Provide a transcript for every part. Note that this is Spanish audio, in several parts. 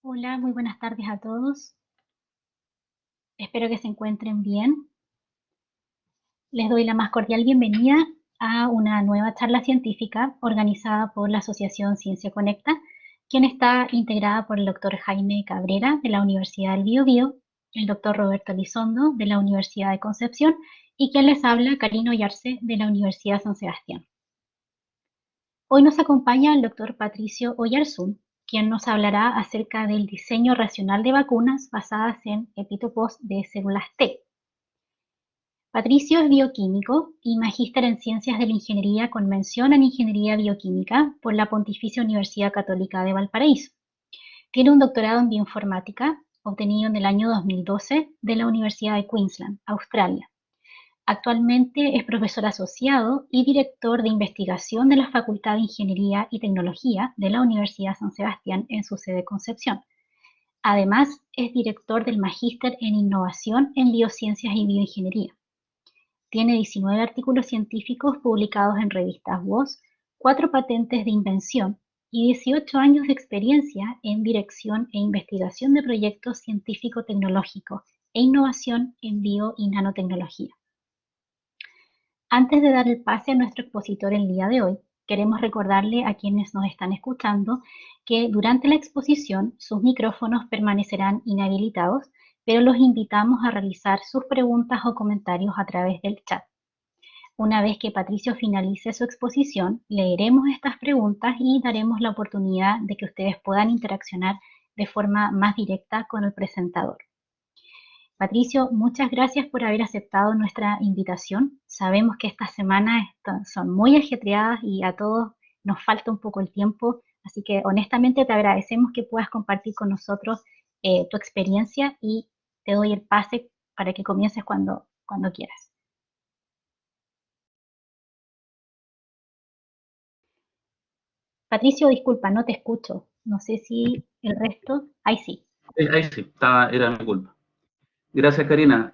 Hola, muy buenas tardes a todos. Espero que se encuentren bien. Les doy la más cordial bienvenida a una nueva charla científica organizada por la Asociación Ciencia Conecta, quien está integrada por el doctor Jaime Cabrera de la Universidad del Biobío, el doctor Roberto Elizondo de la Universidad de Concepción y quien les habla, Karina Ollarse de la Universidad San Sebastián. Hoy nos acompaña el doctor Patricio Oyarzún, quien nos hablará acerca del diseño racional de vacunas basadas en epitopos de células T. Patricio es bioquímico y magíster en Ciencias de la Ingeniería con mención en Ingeniería Bioquímica por la Pontificia Universidad Católica de Valparaíso. Tiene un doctorado en bioinformática obtenido en el año 2012 de la Universidad de Queensland, Australia. Actualmente es profesor asociado y director de investigación de la Facultad de Ingeniería y Tecnología de la Universidad San Sebastián en su sede Concepción. Además, es director del Magíster en Innovación en Biociencias y Bioingeniería. Tiene 19 artículos científicos publicados en revistas WOS, 4 patentes de invención y 18 años de experiencia en dirección e investigación de proyectos científico-tecnológicos e innovación en bio y nanotecnología. Antes de dar el pase a nuestro expositor el día de hoy, queremos recordarle a quienes nos están escuchando que durante la exposición sus micrófonos permanecerán inhabilitados, pero los invitamos a realizar sus preguntas o comentarios a través del chat. Una vez que Patricio finalice su exposición, leeremos estas preguntas y daremos la oportunidad de que ustedes puedan interaccionar de forma más directa con el presentador. Patricio, muchas gracias por haber aceptado nuestra invitación. Sabemos que estas semanas son muy ajetreadas y a todos nos falta un poco el tiempo, así que honestamente te agradecemos que puedas compartir con nosotros tu experiencia y te doy el pase para que comiences cuando quieras. Patricio, disculpa, no te escucho. No sé si el resto. Ahí sí. Ahí sí, era mi culpa. Gracias, Karina.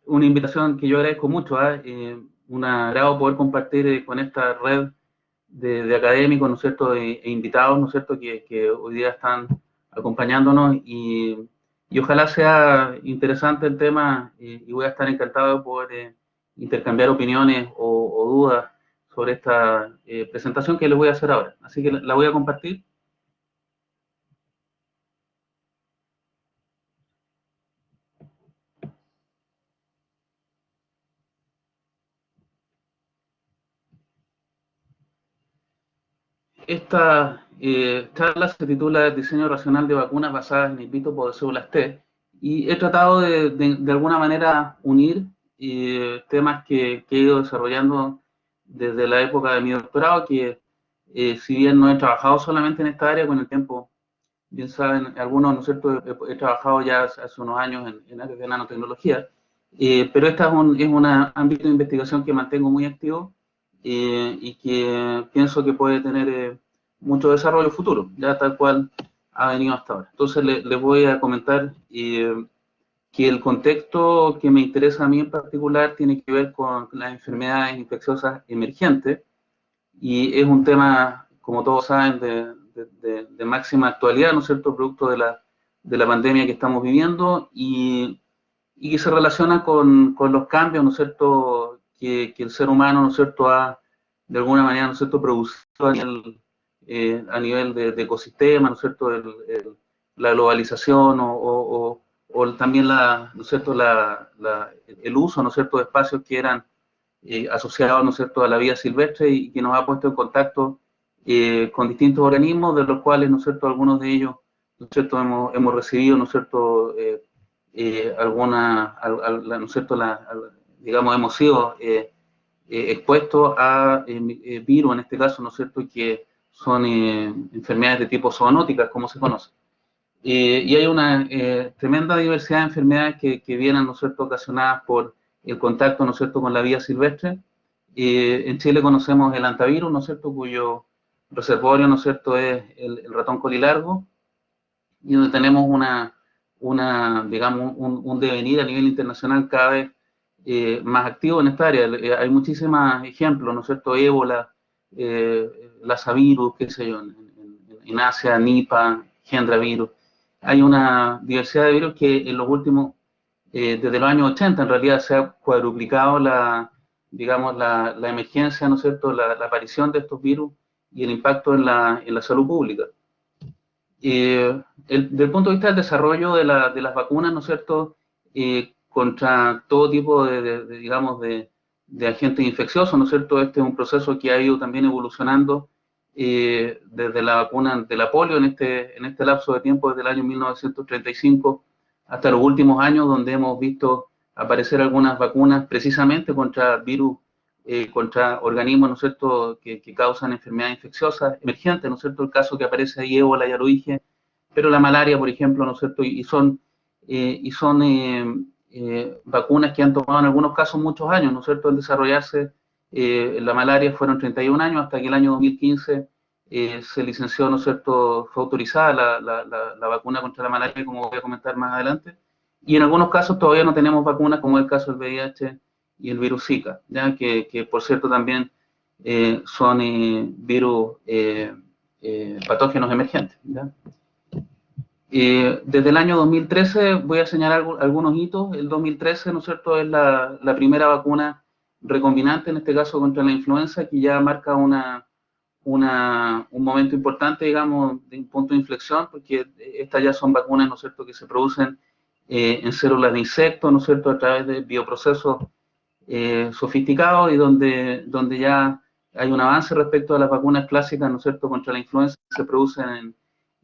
Una invitación que yo agradezco mucho. Un agrado poder compartir con esta red de académicos, ¿no es cierto?, e invitados, ¿no es cierto?, que hoy día están acompañándonos y ojalá sea interesante el tema y voy a estar encantado de poder intercambiar opiniones o dudas sobre esta presentación que les voy a hacer ahora. Así que la voy a compartir. Esta charla se titula Diseño racional de vacunas basadas en in vitro por células T y he tratado de alguna manera unir temas que he ido desarrollando desde la época de mi doctorado, que si bien no he trabajado solamente en esta área, con el tiempo, bien saben algunos, ¿no es cierto?, he trabajado ya hace unos años en áreas de nanotecnología, pero este es un ámbito de investigación que mantengo muy activo y que pienso que puede tener mucho desarrollo futuro, ya tal cual ha venido hasta ahora. Entonces les voy a comentar que el contexto que me interesa a mí en particular tiene que ver con las enfermedades infecciosas emergentes y es un tema, como todos saben, de máxima actualidad, ¿no es cierto?, producto de la pandemia que estamos viviendo y que se relaciona con los cambios, ¿no es cierto?, que el ser humano, ¿no es cierto?, ha de alguna manera, ¿no es cierto?, producido a nivel de ecosistema, ¿no es cierto?, la globalización o también ¿no es cierto?, el uso, ¿no es cierto?, de espacios que eran asociados, ¿no es cierto?, a la vida silvestre y que nos ha puesto en contacto con distintos organismos, de los cuales, ¿no es cierto?, algunos de ellos, ¿no es cierto?, hemos recibido, ¿no es cierto?, ¿no es cierto?, digamos, hemos sido expuestos a virus, en este caso, ¿no es cierto?, que son enfermedades de tipo zoonóticas, como se conoce. Y hay una tremenda diversidad de enfermedades que vienen, ¿no es cierto?, ocasionadas por el contacto, ¿no es cierto?, con la vida silvestre. En Chile conocemos el hantavirus, ¿no es cierto?, cuyo reservorio, ¿no es cierto?, es el ratón colilargo, y donde tenemos digamos, un devenir a nivel internacional cada vez más activo en esta área. Hay muchísimos ejemplos, ¿no es cierto?, ébola, Lassa virus, qué sé yo, en Asia, Nipah, Hendra virus. hay una diversidad de virus que en los últimos, desde los años 80 en realidad se ha cuadruplicado digamos, la emergencia, ¿no es cierto?, la aparición de estos virus y el impacto en la salud pública. Desde el punto de vista del desarrollo de las vacunas, ¿no es cierto?, contra todo tipo digamos, de agentes infecciosos, ¿no es cierto?, este es un proceso que ha ido también evolucionando desde la vacuna de la polio en este lapso de tiempo, desde el año 1935 hasta los últimos años, donde hemos visto aparecer algunas vacunas precisamente contra virus, contra organismos, ¿no es cierto?, que causan enfermedades infecciosas emergentes, ¿no es cierto?, el caso que aparece ahí, ébola, ya lo dije, pero la malaria, por ejemplo, ¿no es cierto?, y son vacunas que han tomado en algunos casos muchos años, ¿no es cierto?, en desarrollarse. La malaria fueron 31 años hasta que el año 2015 se licenció, ¿no es cierto?, fue autorizada la vacuna contra la malaria, como voy a comentar más adelante, y en algunos casos todavía no tenemos vacunas, como es el caso del VIH y el virus Zika, ¿ya? Que por cierto también son virus patógenos emergentes, ¿ya? Desde el año 2013 voy a señalar algunos hitos. El 2013, ¿no es cierto?, es la primera vacuna recombinante, en este caso contra la influenza, que ya marca un momento importante, digamos, de un punto de inflexión, porque estas ya son vacunas, ¿no es cierto?, que se producen en células de insectos, ¿no es cierto?, a través de bioprocesos sofisticados y donde ya hay un avance respecto a las vacunas clásicas, ¿no es cierto?, contra la influenza que se producen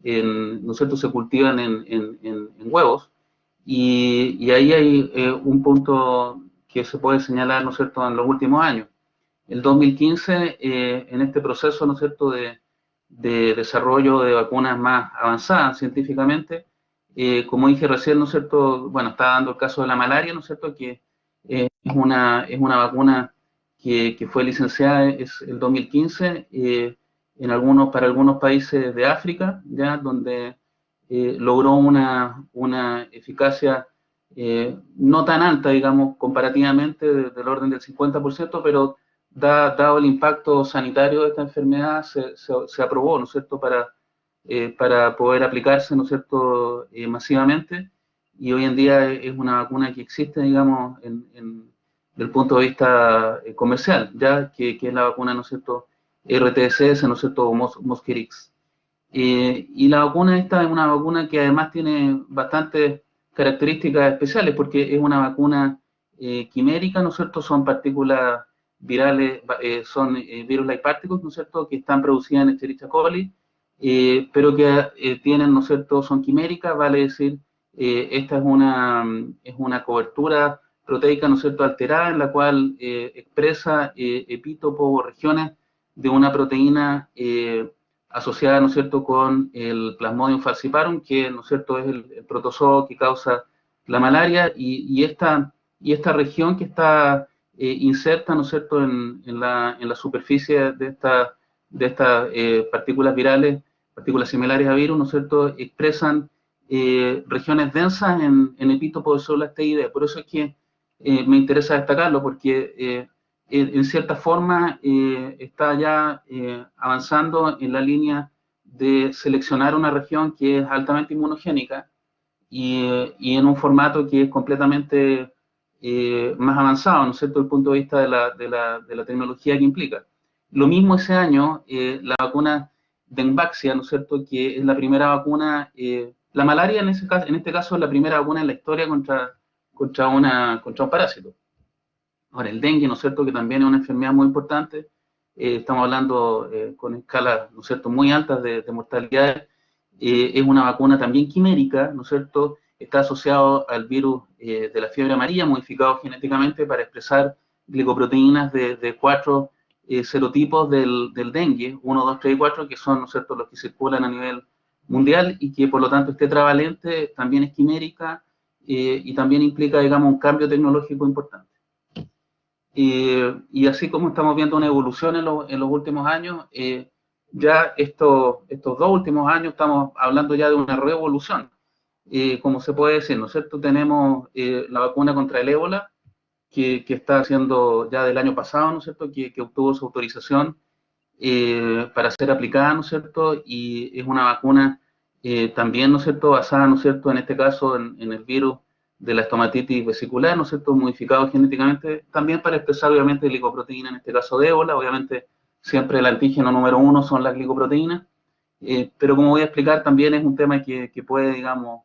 ¿no es cierto?, se cultivan en huevos, y ahí hay un punto que se puede señalar, ¿no es cierto?, en los últimos años. El 2015, en este proceso, ¿no es cierto?, de desarrollo de vacunas más avanzadas científicamente, como dije recién, ¿no es cierto?, bueno, está dando el caso de la malaria, ¿no es cierto?, que es una vacuna que fue licenciada es el 2015 para algunos países de África, ya donde logró una eficacia no tan alta, digamos, comparativamente, del orden del 50%, pero dado el impacto sanitario de esta enfermedad, se aprobó, ¿no es cierto?, para poder aplicarse, ¿no es cierto?, masivamente, y hoy en día es una vacuna que existe, digamos, desde el punto de vista comercial, ya que es la vacuna, ¿no es cierto?, RTSS, ¿no es cierto?, o Mosquirix. Y la vacuna esta es una vacuna que además tiene bastantes características especiales, porque es una vacuna quimérica, ¿no es cierto?, son partículas virales, son virus-like particles, ¿no es cierto?, que están producidas en Escherichia coli, pero que tienen, ¿no es cierto?, son quiméricas, vale decir, esta es una cobertura proteica, ¿no es cierto?, alterada, en la cual expresa epítopos o regiones de una proteína asociada, ¿no es cierto?, con el Plasmodium falciparum, que, ¿no es cierto?, es el protozoo que causa la malaria, y esta región que está inserta, ¿no es cierto?, en la superficie de estas partículas virales, partículas similares a virus, ¿no es cierto?, expresan regiones densas en epítopos de células TID. Por eso es que me interesa destacarlo, porque en cierta forma está ya avanzando en la línea de seleccionar una región que es altamente inmunogénica y en un formato que es completamente más avanzado, ¿no es cierto?, desde el punto de vista de la tecnología que implica. Lo mismo ese año, la vacuna Dengvaxia, ¿no es cierto?, que es la primera vacuna, la malaria en este caso es la primera vacuna en la historia contra un parásito. Ahora, el dengue, ¿no es cierto?, que también es una enfermedad muy importante, estamos hablando con escalas, ¿no es cierto?, muy altas de mortalidad, es una vacuna también quimérica, ¿no es cierto?, está asociado al virus de la fiebre amarilla, modificado genéticamente para expresar glicoproteínas de 4 serotipos del dengue, 1, 2, 3 y 4, que son, ¿no es cierto?, los que circulan a nivel mundial y que por lo tanto es tetravalente, también es quimérica y también implica, digamos, un cambio tecnológico importante. Y así como estamos viendo una evolución en los últimos años, ya estos 2 últimos años estamos hablando ya de una revolución, como se puede decir, ¿no es cierto? Tenemos la vacuna contra el ébola, que está haciendo ya del año pasado, ¿no es cierto?, que obtuvo su autorización para ser aplicada, ¿no es cierto?, y es una vacuna también, ¿no es cierto?, basada, ¿no es cierto?, en este caso en el virus de la estomatitis vesicular, ¿no es cierto?, modificado genéticamente, también para expresar obviamente glicoproteína, en este caso de ébola, obviamente siempre el antígeno número uno son las glicoproteínas, pero como voy a explicar también es un tema que puede, digamos,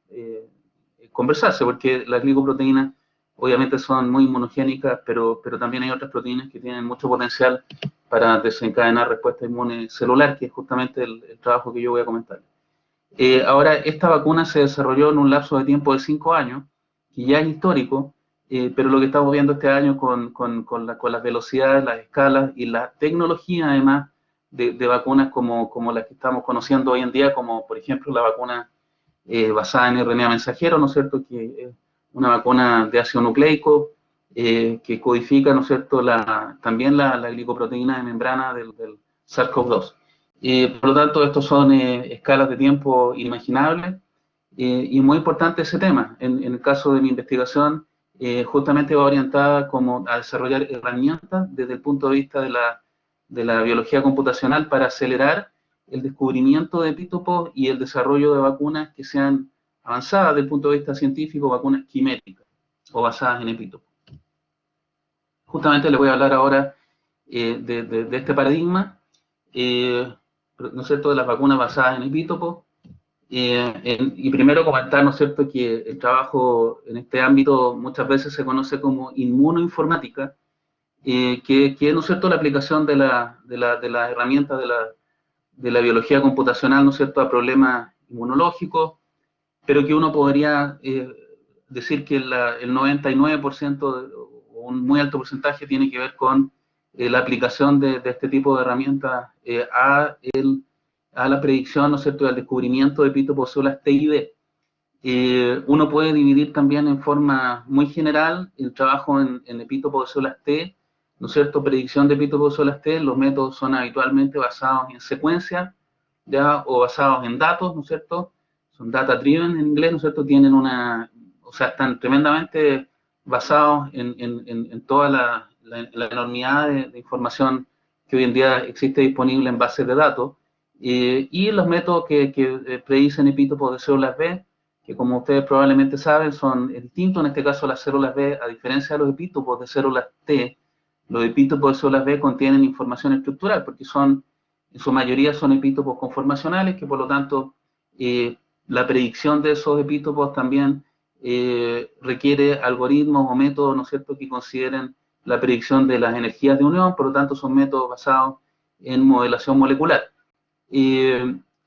conversarse, porque las glicoproteínas obviamente son muy inmunogénicas, pero también hay otras proteínas que tienen mucho potencial para desencadenar respuesta inmune celular, que es justamente el trabajo que yo voy a comentar. Ahora, esta vacuna se desarrolló en un lapso de tiempo de 5 años, que ya es histórico, pero lo que estamos viendo este año con las velocidades, las escalas y la tecnología, además, de vacunas como las que estamos conociendo hoy en día, como por ejemplo la vacuna basada en RNA mensajero, ¿no es cierto?, que es una vacuna de ácido nucleico, que codifica, ¿no es cierto?, también la glicoproteína de membrana del SARS-CoV-2. Por lo tanto, estos son escalas de tiempo inimaginables y muy importante ese tema. En el caso de mi investigación, justamente va orientada como a desarrollar herramientas desde el punto de vista de la biología computacional para acelerar el descubrimiento de epítopos y el desarrollo de vacunas que sean avanzadas desde el punto de vista científico, vacunas quiméticas o basadas en epítopos. Justamente les voy a hablar ahora de este paradigma, ¿no es cierto?, de las vacunas basadas en epítopos. Y primero comentar, ¿no es cierto?, que el trabajo en este ámbito muchas veces se conoce como inmunoinformática, que es, ¿no es cierto?, la aplicación de la herramienta de la biología computacional, ¿no es cierto?, a problemas inmunológicos, pero que uno podría decir que el 99% o un muy alto porcentaje tiene que ver con la aplicación de este tipo de herramientas a la predicción, ¿no es cierto?, al descubrimiento de epítopos células T y D. Uno puede dividir también en forma muy general el trabajo en epítopos de células T, ¿no es cierto?, predicción de epítopos de células T. Los métodos son habitualmente basados en secuencia, ¿ya?, o basados en datos, ¿no es cierto?, son data driven en inglés, ¿no es cierto?, o sea, están tremendamente basados en toda la enormidad de información que hoy en día existe disponible en bases de datos, y los métodos que predicen epítopos de células B, que como ustedes probablemente saben son distintos. En este caso las células B, a diferencia de los epítopos de células T, los epítopos de células B contienen información estructural, porque en su mayoría son epítopos conformacionales, que por lo tanto la predicción de esos epítopos también requiere algoritmos o métodos, ¿no es cierto?, que consideren la predicción de las energías de unión. Por lo tanto son métodos basados en modelación molecular.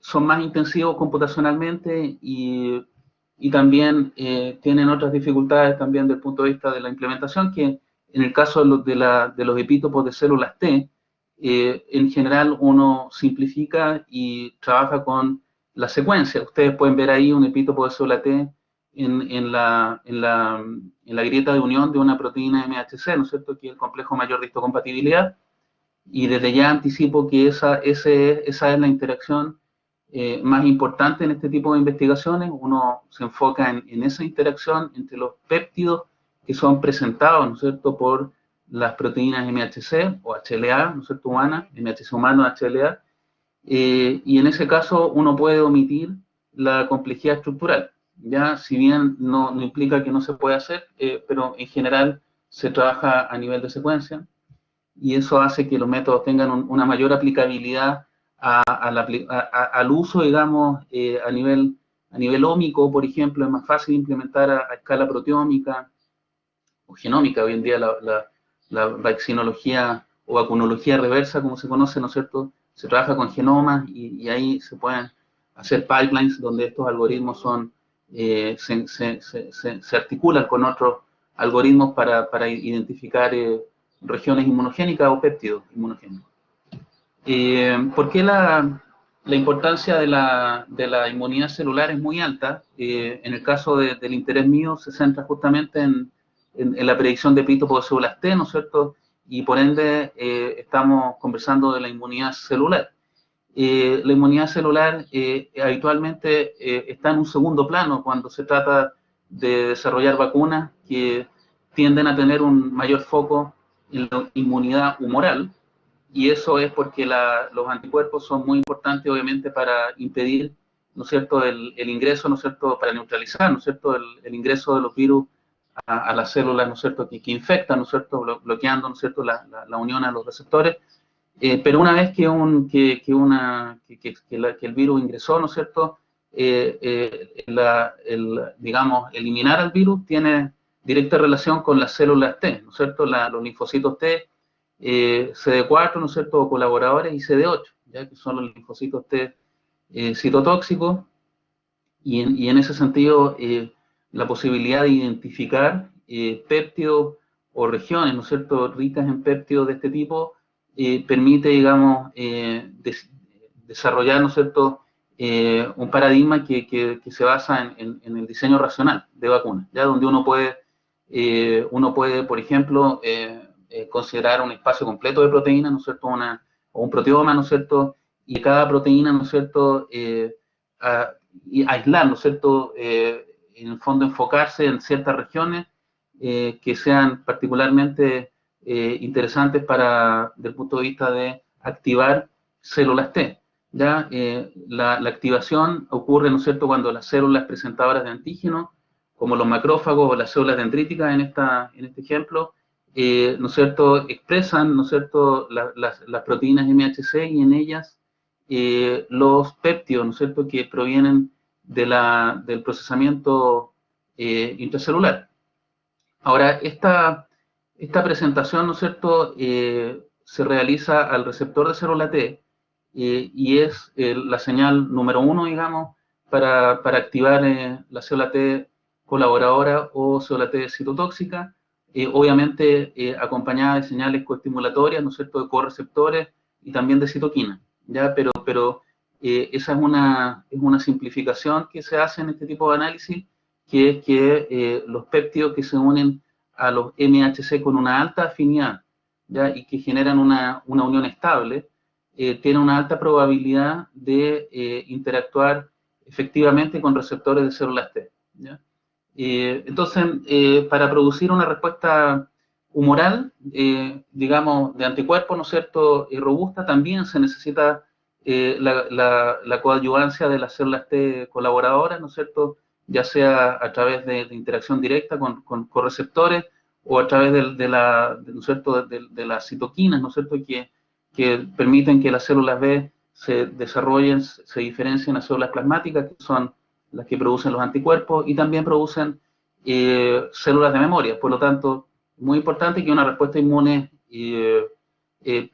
Son más intensivos computacionalmente y también tienen otras dificultades también desde el punto de vista de la implementación, que en el caso de los epítopos de células T, en general uno simplifica y trabaja con la secuencia. Ustedes pueden ver ahí un epítopo de célula T en la grieta de unión de una proteína MHC, ¿no es cierto?, que es el complejo mayor de histocompatibilidad, y desde ya anticipo que esa es la interacción más importante en este tipo de investigaciones. Uno se enfoca en esa interacción entre los péptidos que son presentados, ¿no es cierto?, por las proteínas MHC o HLA, ¿no es cierto?, humana, MHC humano, HLA, y en ese caso uno puede omitir la complejidad estructural, ya, si bien no implica que no se pueda hacer, pero en general se trabaja a nivel de secuencia, y eso hace que los métodos tengan una mayor aplicabilidad al uso, digamos, a nivel ómico. Por ejemplo, es más fácil implementar a escala proteómica o genómica. Hoy en día la vaccinología o vacunología reversa, como se conoce, ¿no es cierto?, se trabaja con genomas y ahí se pueden hacer pipelines donde estos algoritmos se articulan con otros algoritmos para identificar regiones inmunogénicas o péptidos inmunogénicos. ¿Por qué la importancia de la inmunidad celular es muy alta? En el caso del interés mío se centra justamente en la predicción de epítopos de células T, ¿no es cierto?, y por ende estamos conversando de la inmunidad celular. La inmunidad celular habitualmente está en un segundo plano cuando se trata de desarrollar vacunas que tienden a tener un mayor foco en la inmunidad humoral, y eso es porque los anticuerpos son muy importantes, obviamente, para impedir ¿no es cierto?, el ingreso, ¿no es cierto?, para neutralizar, ¿no es cierto?, el ingreso de los virus a las células, ¿no es cierto?, que infectan, ¿no es cierto?, bloqueando, ¿no es cierto?, la unión a los receptores. Pero una vez que el virus ingresó, ¿no es cierto?, digamos, eliminar al virus tiene directa relación con las células T, ¿no es cierto?, los linfocitos T, CD4, ¿no es cierto?, o colaboradores, y CD8, ¿ya?, que son los linfocitos T citotóxicos, y en ese sentido, la posibilidad de identificar péptidos o regiones, ¿no es cierto?, ricas en péptidos de este tipo, permite, digamos, desarrollar, ¿no es cierto?, un paradigma que se basa en el diseño racional de vacunas, ya donde uno puede, por ejemplo, considerar un espacio completo de proteínas, ¿no es cierto?, o un proteoma, ¿no es cierto?, y cada proteína, ¿no es cierto?, y aislar, ¿no es cierto?, en el fondo enfocarse en ciertas regiones que sean particularmente interesantes desde el punto de vista de activar células T. ¿Ya? La activación ocurre, ¿no es cierto?, cuando las células presentadoras de antígeno, como los macrófagos o las células dendríticas en este ejemplo, ¿no es cierto?, expresan, ¿no es cierto?, las proteínas MHC, y en ellas los péptidos, ¿no es cierto?, que provienen del procesamiento intracelular. Ahora, esta presentación, ¿no es cierto?, se realiza al receptor de célula T, y es la señal número 1, digamos, para activar la célula T colaboradora o célula T citotóxica, obviamente acompañada de señales coestimulatorias, ¿no es cierto?, de correceptores y también de citoquina, ¿ya? Pero esa es una simplificación que se hace en este tipo de análisis, que es que los péptidos que se unen a los MHC con una alta afinidad, ¿ya?, y que generan una unión estable, tienen una alta probabilidad de interactuar efectivamente con receptores de células T, ¿ya? Entonces, para producir una respuesta humoral, digamos, de anticuerpos, ¿no es cierto?, robusta, también se necesita la coadyuvancia de las células T colaboradoras, ¿no es cierto?, ya sea a través de interacción directa con correceptores, o a través ¿no es cierto?, de las citoquinas, ¿no es cierto?, que permiten que las células B se desarrollen, se diferencien a células plasmáticas, que son las que producen los anticuerpos, y también producen células de memoria. Por lo tanto, muy importante que una respuesta inmune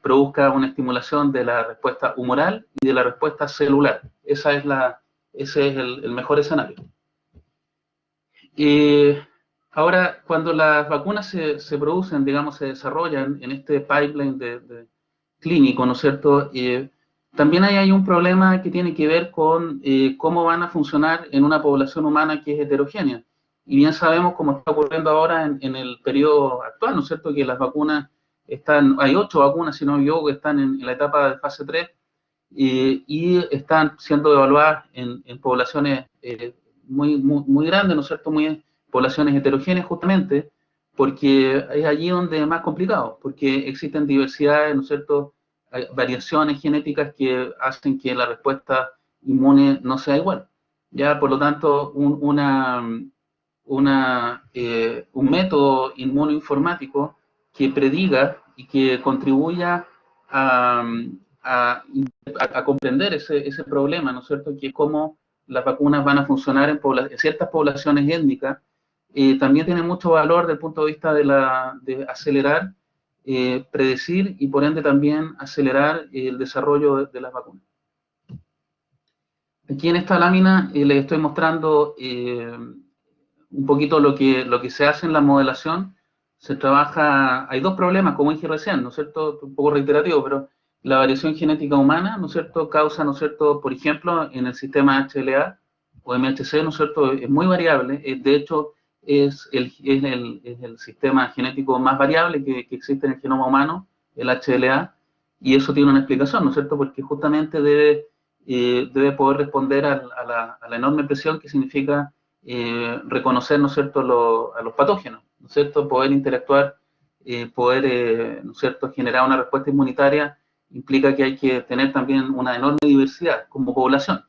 produzca una estimulación de la respuesta humoral y de la respuesta celular. Ese es el mejor escenario. Ahora, cuando las vacunas se producen, digamos, se desarrollan en este pipeline clínico, ¿no es cierto?, también hay un problema que tiene que ver con cómo van a funcionar en una población humana que es heterogénea. Y bien sabemos, como está ocurriendo ahora en el periodo actual, ¿no es cierto?, que las vacunas hay 8 vacunas, si no me equivoco, que están en la etapa de fase 3, y están siendo evaluadas en poblaciones muy grandes, ¿no es cierto?, poblaciones heterogéneas, justamente porque es allí donde es más complicado, porque existen diversidades, ¿no es cierto?, hay variaciones genéticas que hacen que la respuesta inmune no sea igual. Ya, por lo tanto, un método inmunoinformático que prediga y que contribuya a comprender ese problema, ¿no es cierto?, que es cómo las vacunas van a funcionar en ciertas poblaciones étnicas, también tiene mucho valor desde el punto de vista de acelerar, predecir, y por ende también acelerar el desarrollo de las vacunas. Aquí en esta lámina les estoy mostrando un poquito lo que se hace en la modelación. Se trabaja, hay 2 problemas, como dije recién, ¿no es cierto?, un poco reiterativo, pero la variación genética humana, ¿no es cierto?, causa, ¿no es cierto?, por ejemplo, en el sistema HLA o MHC, ¿no es cierto?, es muy variable. De hecho, es el sistema genético más variable que existe en el genoma humano, el HLA, y eso tiene una explicación, ¿no es cierto?, porque justamente debe poder responder a la enorme presión que significa reconocer, ¿no es cierto?, a los patógenos, ¿no es cierto?, poder interactuar, ¿no es cierto?, generar una respuesta inmunitaria, implica que hay que tener también una enorme diversidad como población.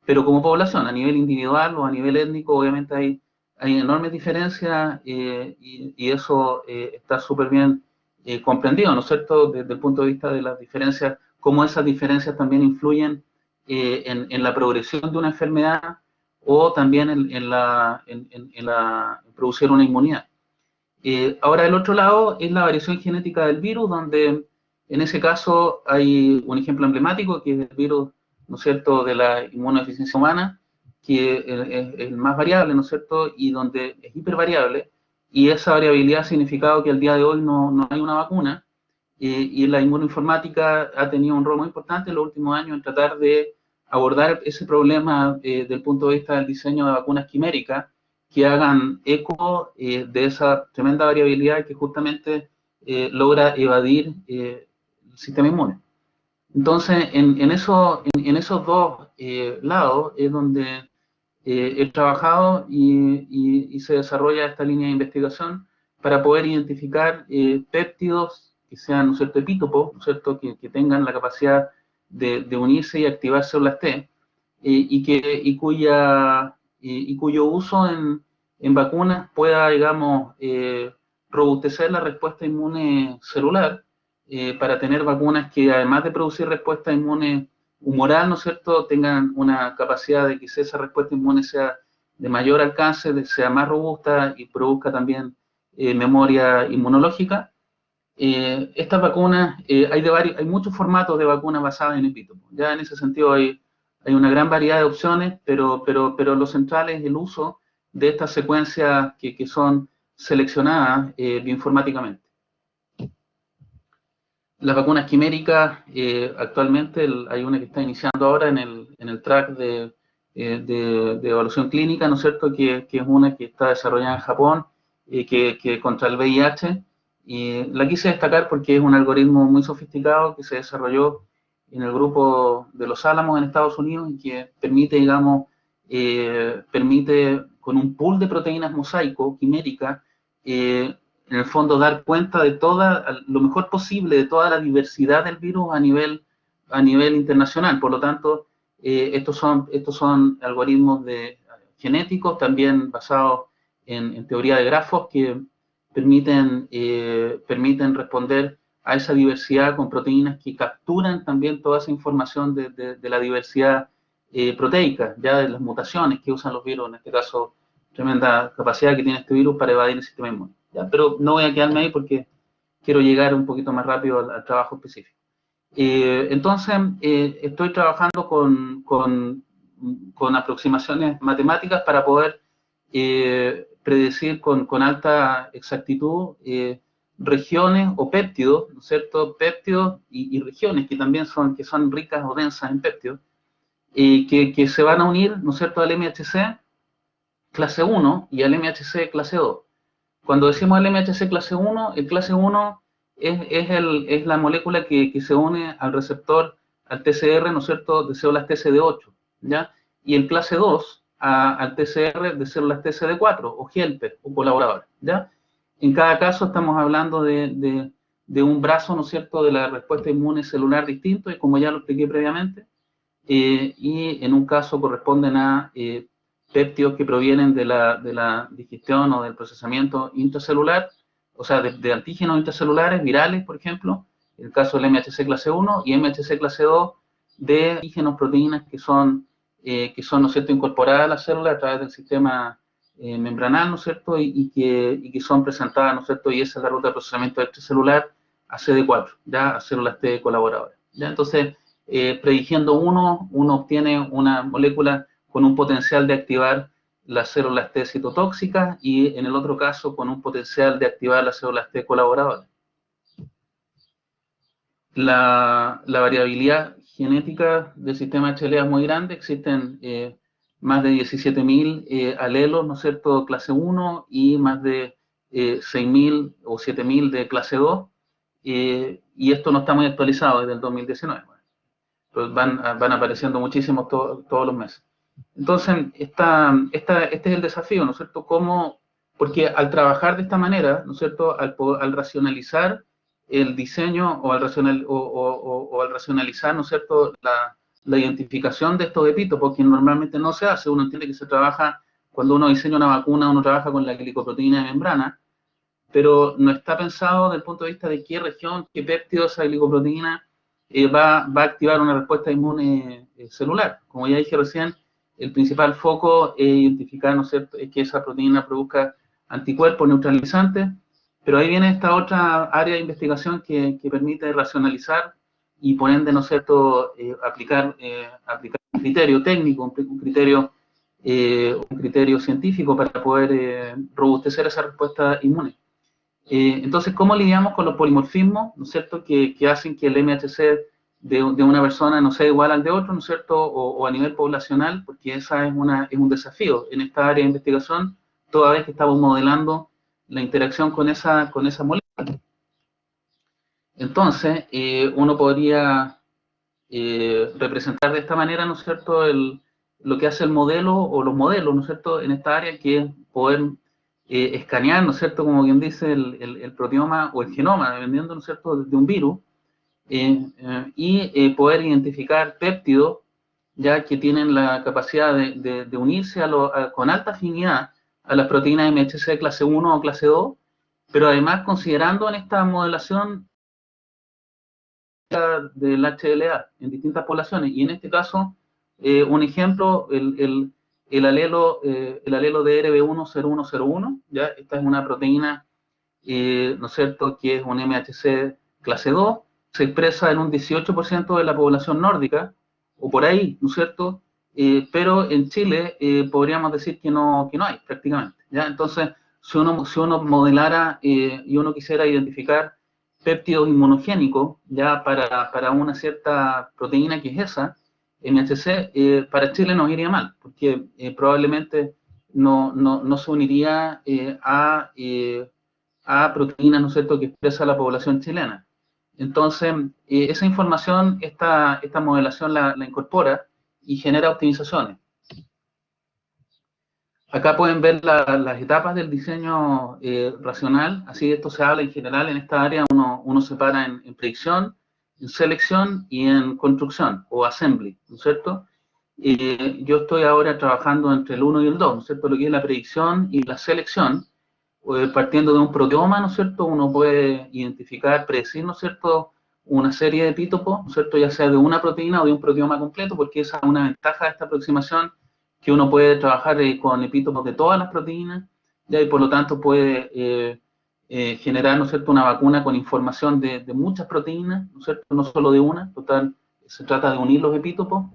pero como población, a nivel individual o a nivel étnico, obviamente hay enormes diferencias y eso está súper bien comprendido, ¿no es cierto?, desde el punto de vista de las diferencias, cómo esas diferencias también influyen en la progresión de una enfermedad o también en producir una inmunidad. Ahora, el otro lado es la variación genética del virus, donde en ese caso hay un ejemplo emblemático, que es el virus, ¿no es cierto?, de la inmunodeficiencia humana, que es el más variable, ¿no es cierto?, y donde es hipervariable, y esa variabilidad ha significado que al día de hoy no hay una vacuna, y la inmunoinformática ha tenido un rol muy importante en los últimos años en tratar de abordar ese problema desde el punto de vista del diseño de vacunas quiméricas que hagan eco de esa tremenda variabilidad que justamente logra evadir el sistema inmune. Entonces, en esos dos lados es donde he trabajado y se desarrolla esta línea de investigación para poder identificar péptidos que sean, ¿no es cierto?, epítopos, ¿no es cierto?, que tengan la capacidad de unirse y activar células T y cuyo uso en vacunas pueda, digamos, robustecer la respuesta inmune celular para tener vacunas que además de producir respuesta inmune humoral, ¿no es cierto?, tengan una capacidad de que esa respuesta inmune sea de mayor alcance, sea más robusta y produzca también memoria inmunológica. Estas vacunas, hay muchos formatos de vacunas basadas en epítopos. Ya en ese sentido hay una gran variedad de opciones, pero lo central es el uso de estas secuencias que son seleccionadas bioinformáticamente. Las vacunas quiméricas, actualmente hay una que está iniciando ahora en el track de evaluación clínica, ¿no es cierto?, que es una que está desarrollada en Japón, que contra el VIH. Y la quise destacar porque es un algoritmo muy sofisticado que se desarrolló en el grupo de Los Álamos en Estados Unidos y que permite, digamos, permite con un pool de proteínas mosaico quimérica, en el fondo dar cuenta de lo mejor posible de toda la diversidad del virus a nivel internacional. Por lo tanto, estos son algoritmos genéticos también basados en teoría de grafos que permiten responder a esa diversidad con proteínas que capturan también toda esa información de la diversidad proteica, ya de las mutaciones que usan los virus, en este caso, tremenda capacidad que tiene este virus para evadir el sistema inmune. ¿Ya? Pero no voy a quedarme ahí porque quiero llegar un poquito más rápido al trabajo específico. Entonces, estoy trabajando con aproximaciones matemáticas para poder predecir con alta exactitud regiones o péptidos, ¿no es cierto?, péptidos y regiones que también son ricas o densas en péptidos, que se van a unir, ¿no es cierto?, al MHC clase 1 y al MHC clase 2. Cuando decimos el MHC clase 1, el clase 1 es la molécula que se une al receptor, al TCR, ¿no es cierto?, de células TCD8, ¿ya? Y el clase 2 al TCR de células TCD4 o helper o colaborador, ¿ya? En cada caso estamos hablando de un brazo, ¿no es cierto?, de la respuesta inmune celular distinto, y como ya lo expliqué previamente, y en un caso corresponden a péptidos que provienen de la digestión o del procesamiento intracelular, o sea, de antígenos intracelulares, virales, por ejemplo, el caso del MHC clase 1 y MHC clase 2 de antígenos, proteínas que son, ¿no es cierto?, incorporadas a la célula a través del sistema membranal, ¿no es cierto?, y que son presentadas, ¿no es cierto?, y esa es la ruta de procesamiento extracelular a CD4, ya a células T colaboradoras. ¿Ya? Entonces, prediciendo uno obtiene una molécula con un potencial de activar las células T citotóxicas y en el otro caso con un potencial de activar las células T colaboradoras. La variabilidad genética del sistema HLA es muy grande, existen más de 17.000 alelos, ¿no es cierto?, clase 1 y más de 6.000 o 7.000 de clase 2, y esto no está muy actualizado desde el 2019. Pues van apareciendo muchísimos todos los meses. Entonces, este es el desafío, ¿no es cierto? Porque al trabajar de esta manera, ¿no es cierto?, al racionalizar el diseño o al racionalizar, ¿no es cierto?, la identificación de estos epítopos, que normalmente no se hace. Uno entiende que se trabaja, cuando uno diseña una vacuna, uno trabaja con la glicoproteína de membrana, pero no está pensado desde el punto de vista de qué región, qué péptido esa glicoproteína va a activar una respuesta inmune celular. Como ya dije recién, el principal foco es identificar, ¿no es cierto?, es que esa proteína produzca anticuerpos neutralizantes, pero ahí viene esta otra área de investigación que permite racionalizar y por ende, ¿no es cierto?, aplicar un criterio técnico, un criterio científico para poder robustecer esa respuesta inmune. Entonces, ¿cómo lidiamos con los polimorfismos, ¿no es cierto?, que hacen que el MHC de una persona no sea igual al de otro, ¿no es cierto?, o a nivel poblacional, porque esa es un desafío en esta área de investigación, toda vez que estamos modelando la interacción con esa molécula. Entonces, uno podría representar de esta manera, ¿no es cierto?, lo que hace el modelo o los modelos, ¿no es cierto?, en esta área, que es poder escanear, ¿no es cierto?, como quien dice, el proteoma o el genoma, dependiendo, ¿no es cierto?, de un virus, y poder identificar péptidos ya que tienen la capacidad de unirse con alta afinidad a las proteínas MHC clase 1 o clase 2, pero además considerando en esta modelación del HLA en distintas poblaciones, y en este caso, un ejemplo, el alelo de RB10101, ¿ya? Esta es una proteína, ¿no es cierto?, que es un MHC clase 2, se expresa en un 18% de la población nórdica, o por ahí, ¿no es cierto?, pero en Chile podríamos decir que no hay prácticamente, ¿ya? Entonces, si uno modelara y uno quisiera identificar péptidos inmunogénicos ya para una cierta proteína que es esa, MHC, para Chile nos iría mal, porque probablemente no se uniría a proteínas, ¿no es cierto?, que expresa la población chilena. Entonces, esa información, esta modelación la incorpora y genera optimizaciones. Acá pueden ver las etapas del diseño racional, así esto se habla en general en esta área, uno separa en predicción, en selección y en construcción o assembly, ¿no es cierto? Yo estoy ahora trabajando entre el 1 y el 2, ¿no es cierto? Lo que es la predicción y la selección, partiendo de un proteoma, ¿no es cierto? Uno puede identificar, predecir, ¿no es cierto?, una serie de epítopos, ¿no es cierto?, ya sea de una proteína o de un proteoma completo, porque esa es una ventaja de esta aproximación, que uno puede trabajar con epítopos de todas las proteínas, ¿ya? Y por lo tanto puede generar, ¿no es cierto?, una vacuna con información de muchas proteínas, ¿no es cierto?, no solo de una, total, se trata de unir los epítopos,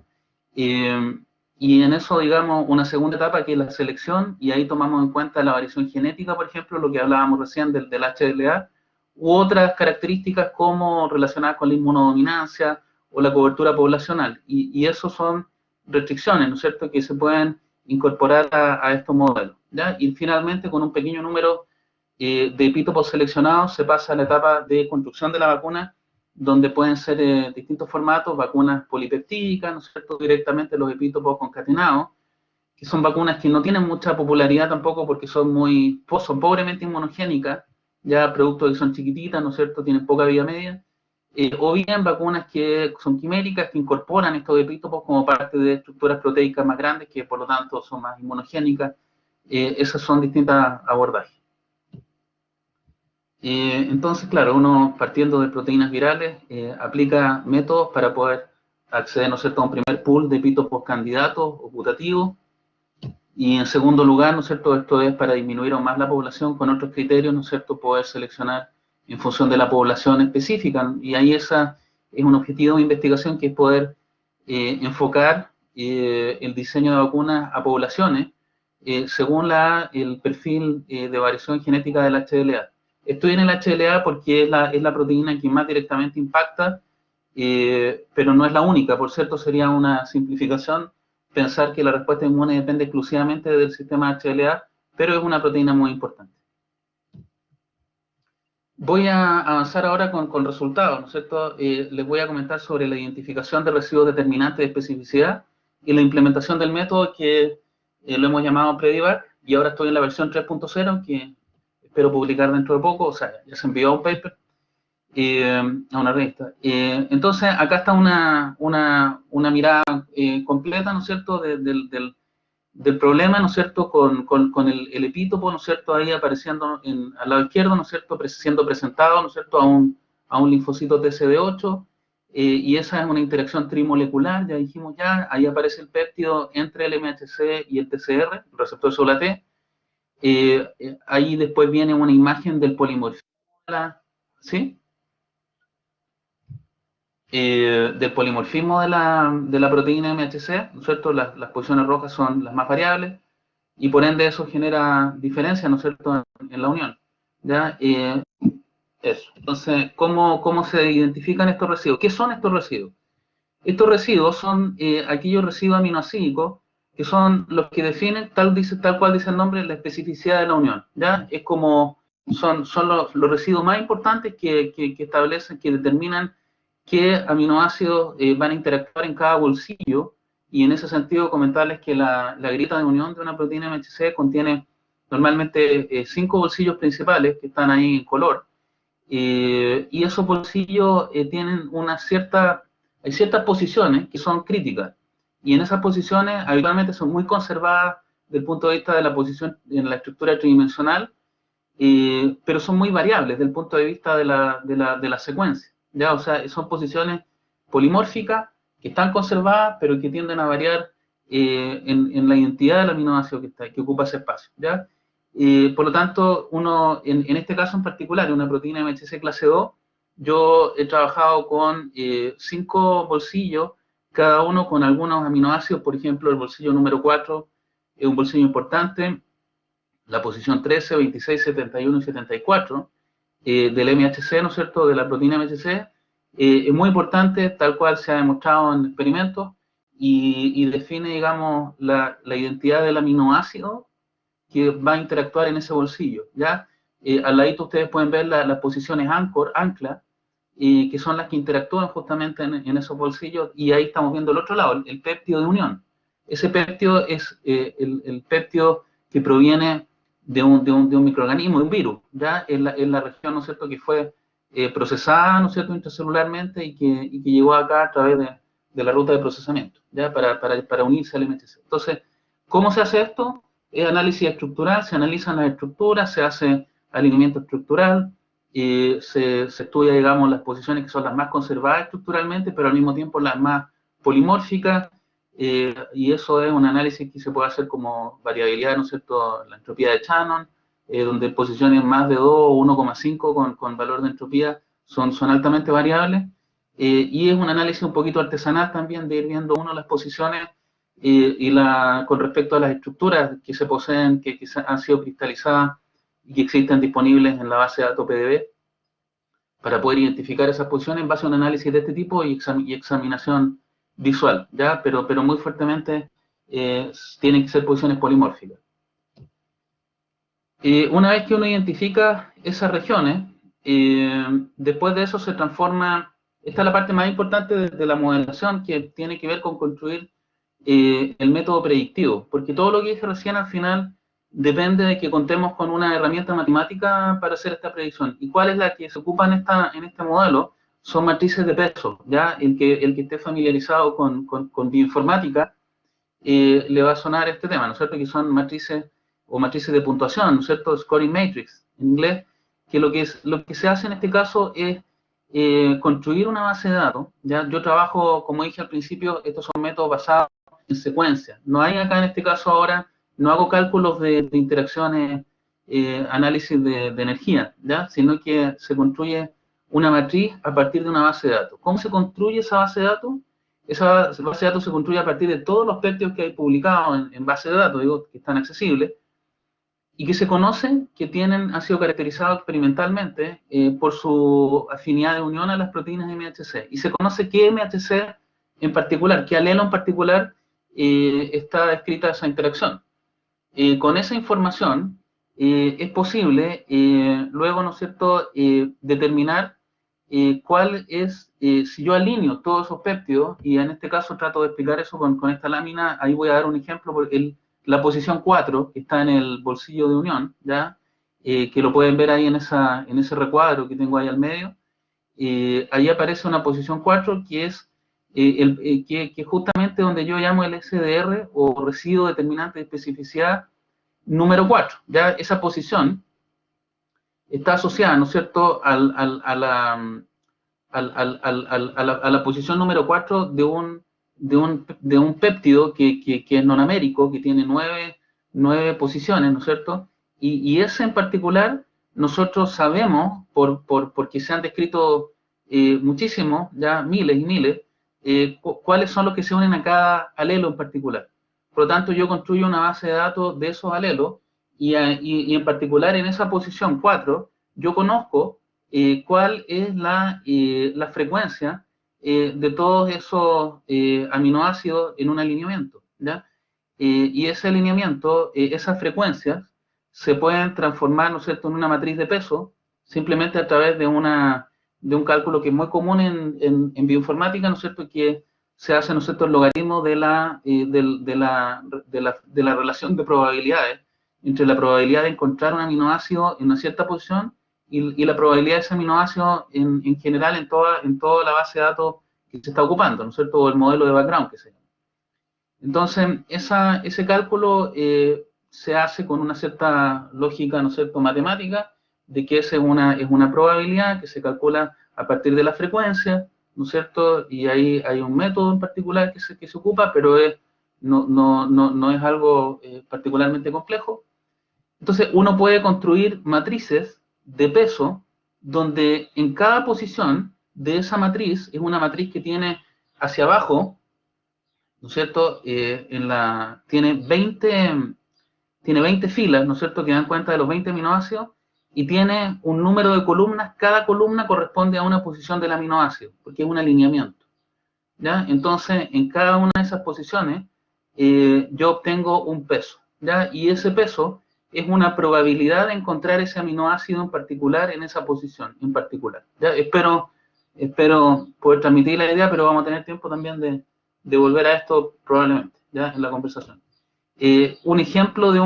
y en eso, digamos, una segunda etapa que es la selección, y ahí tomamos en cuenta la variación genética, por ejemplo, lo que hablábamos recién del HLA, u otras características como relacionadas con la inmunodominancia o la cobertura poblacional, y eso son restricciones, ¿no es cierto?, que se pueden incorporar a estos modelos, ¿ya? Y finalmente, con un pequeño número de epítopos seleccionados, se pasa a la etapa de construcción de la vacuna, donde pueden ser distintos formatos, vacunas polipeptídicas, ¿no es cierto?, directamente los epítopos concatenados, que son vacunas que no tienen mucha popularidad tampoco porque son pobremente inmunogénicas, ya productos que son chiquititas, ¿no es cierto?, tienen poca vida media, o bien vacunas que son quiméricas, que incorporan estos epítopos como parte de estructuras proteicas más grandes, que por lo tanto son más inmunogénicas. Esas son distintas abordajes. Entonces, claro, uno partiendo de proteínas virales aplica métodos para poder acceder, ¿no es cierto?, a un primer pool de epítopos candidatos o putativos, y en segundo lugar, ¿no es cierto?, esto es para disminuir aún más la población con otros criterios, ¿no es cierto?, poder seleccionar en función de la población específica, y ahí esa es un objetivo de investigación, que es poder enfocar el diseño de vacunas a poblaciones según el perfil de variación genética del HLA. Estoy en el HLA porque es la proteína que más directamente impacta, pero no es la única. Por cierto, sería una simplificación pensar que la respuesta inmune depende exclusivamente del sistema HLA, pero es una proteína muy importante. Voy a avanzar ahora con resultados, ¿no es cierto? Les voy a comentar sobre la identificación de residuos determinantes de especificidad y la implementación del método que lo hemos llamado Predivac, y ahora estoy en la versión 3.0, que espero publicar dentro de poco, o sea, ya se envió un paper. a una revista. Entonces, acá está una mirada completa, ¿no es cierto?, del problema, ¿no es cierto?, con el epítopo, ¿no es cierto?, ahí apareciendo al lado izquierdo, ¿no es cierto?, siendo presentado, ¿no es cierto?, a un linfocito TCD8, y esa es una interacción trimolecular, ya dijimos ya, ahí aparece el péptido entre el MHC y el TCR, el receptor de célula T. Ahí después viene una imagen del polimorfismo, ¿sí? Del polimorfismo de la proteína MHC, ¿no es cierto? Las posiciones rojas son las más variables, y por ende eso genera diferencia, ¿no es cierto?, en la unión, ¿ya? Eso. Entonces, ¿cómo se identifican estos residuos? ¿Qué son estos residuos? Estos residuos son aquellos residuos aminoácidos que son los que definen, tal cual dice el nombre, la especificidad de la unión, ¿ya? Es como, son los residuos más importantes que establecen, que determinan qué aminoácidos van a interactuar en cada bolsillo, y en ese sentido comentarles que la grita de unión de una proteína MHC contiene normalmente 5 bolsillos principales que están ahí en color, y esos bolsillos tienen hay ciertas posiciones que son críticas, y en esas posiciones habitualmente son muy conservadas desde el punto de vista de la posición en la estructura tridimensional, pero son muy variables desde el punto de vista de la secuencia, ¿ya? O sea, son posiciones polimórficas que están conservadas, pero que tienden a variar en la identidad del aminoácido que ocupa ese espacio, ¿ya? Por lo tanto, en este caso en particular, en una proteína MHC clase 2, yo he trabajado con 5 bolsillos, cada uno con algunos aminoácidos. Por ejemplo, el bolsillo número 4 es un bolsillo importante, la posición 13, 26, 71 y 74 del MHC, ¿no es cierto?, de la proteína MHC, es muy importante, tal cual se ha demostrado en experimentos, y define, digamos, la identidad del aminoácido que va a interactuar en ese bolsillo, ¿ya? Al ladito ustedes pueden ver las posiciones ancla, que son las que interactúan justamente en esos bolsillos, y ahí estamos viendo el otro lado, el péptido de unión. Ese péptido es el péptido que proviene de un microorganismo, de un virus, ¿ya? En la región, ¿no es cierto?, que fue procesada, ¿no es cierto?, intracelularmente, y que llegó acá a través de la ruta de procesamiento, ¿ya?, para unirse al MHC. Entonces, ¿cómo se hace esto? Es análisis estructural, se analizan las estructuras, se hace alineamiento estructural, se estudia, digamos, las posiciones que son las más conservadas estructuralmente, pero al mismo tiempo las más polimórficas, y eso es un análisis que se puede hacer como variabilidad, ¿no es cierto?, la entropía de Shannon, donde posiciones más de 2 o 1,5 con valor de entropía son altamente variables, y es un análisis un poquito artesanal también, de ir viendo uno las posiciones con respecto a las estructuras que se poseen, que han sido cristalizadas y que existen disponibles en la base de datos PDB, para poder identificar esas posiciones en base a un análisis de este tipo y examinación visual, ¿ya? Pero muy fuertemente tienen que ser posiciones polimórficas. Una vez que uno identifica esas regiones, después de eso se transforma. Esta es la parte más importante de la modelación, que tiene que ver con construir el método predictivo, porque todo lo que dije recién al final depende de que contemos con una herramienta matemática para hacer esta predicción. ¿Y cuál es la que se ocupa en este modelo? Son matrices de peso, ¿ya? El que esté familiarizado con bioinformática le va a sonar este tema, ¿no es cierto?, que son matrices o matrices de puntuación, ¿no es cierto?, scoring matrix en inglés, que lo que se hace en este caso es construir una base de datos, ¿ya? Yo trabajo, como dije al principio, estos son métodos basados en secuencia. No hay acá en este caso ahora, no hago cálculos de interacciones, análisis de energía, ¿ya?, sino que se construye una matriz a partir de una base de datos. ¿Cómo se construye esa base de datos? Esa base de datos se construye a partir de todos los péptidos que hay publicados en base de datos, digo, que están accesibles, y que se conocen, que han sido caracterizados experimentalmente por su afinidad de unión a las proteínas MHC. Y se conoce qué MHC en particular, qué alelo en particular está descrita esa interacción. Con esa información es posible luego, ¿no es cierto?, determinar cuál es, si yo alineo todos esos péptidos, y en este caso trato de explicar eso con esta lámina. Ahí voy a dar un ejemplo, la posición 4, que está en el bolsillo de unión, ¿ya? Que lo pueden ver ahí en ese recuadro que tengo ahí al medio. ahí aparece una posición 4 que es que justamente donde yo llamo el SDR o residuo determinante de especificidad número 4. Ya esa posición está asociada, ¿no es cierto?, a la posición número 4 de un péptido que es nonamérico, que tiene 9 posiciones, ¿no es cierto? Y ese en particular, nosotros sabemos, porque se han descrito muchísimo, ya miles y miles, cuáles son los que se unen a cada alelo en particular. Por lo tanto, yo construyo una base de datos de esos alelos y en particular en esa posición 4, yo conozco cuál es la frecuencia de todos esos aminoácidos en un alineamiento, ¿ya? Y ese alineamiento, esas frecuencias, se pueden transformar, ¿no es cierto?, en una matriz de peso, simplemente a través de un cálculo que es muy común en bioinformática, ¿no es cierto?, que se hace, ¿no es cierto?, el logaritmo de la relación de probabilidades entre la probabilidad de encontrar un aminoácido en una cierta posición y la probabilidad de ese aminoácido en general en toda la base de datos que se está ocupando, ¿no es cierto?, o el modelo de background que se llama. Entonces, ese cálculo se hace con una cierta lógica, ¿no es cierto?, matemática, de que esa es una probabilidad que se calcula a partir de la frecuencia, ¿no es cierto?, y ahí hay un método en particular que se ocupa, pero no es algo particularmente complejo. Entonces, uno puede construir matrices de peso donde en cada posición de esa matriz, es una matriz que tiene hacia abajo, ¿no es cierto? Tiene 20 filas, ¿no es cierto?, que dan cuenta de los 20 aminoácidos y tiene un número de columnas. Cada columna corresponde a una posición del aminoácido, porque es un alineamiento, ¿ya? Entonces, en cada una de esas posiciones, yo obtengo un peso, ¿ya? Y ese peso es una probabilidad de encontrar ese aminoácido en particular en esa posición en particular, ¿ya? Espero poder transmitir la idea, pero vamos a tener tiempo también de volver a esto probablemente, ¿ya?, en la conversación. Un ejemplo de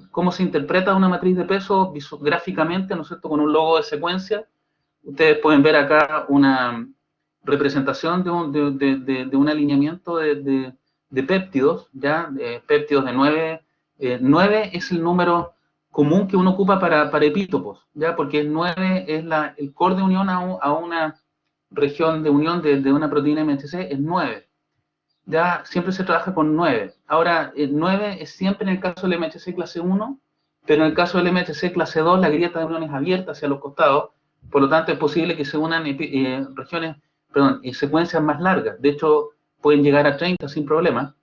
cómo se interpreta una matriz de peso gráficamente, ¿no es cierto?, con un logo de secuencia. Ustedes pueden ver acá una representación de un alineamiento de péptidos, ¿ya? Péptidos de 9. 9 es el número común que uno ocupa para epítopos, ¿ya? Porque el 9 es el core de unión a una región de unión de una proteína MHC, es 9. Ya siempre se trabaja con 9. Ahora, el 9 es siempre en el caso del MHC clase 1, pero en el caso del MHC clase 2 la grieta de unión es abierta hacia los costados, por lo tanto es posible que se unan secuencias más largas. De hecho, pueden llegar a 30 sin problema,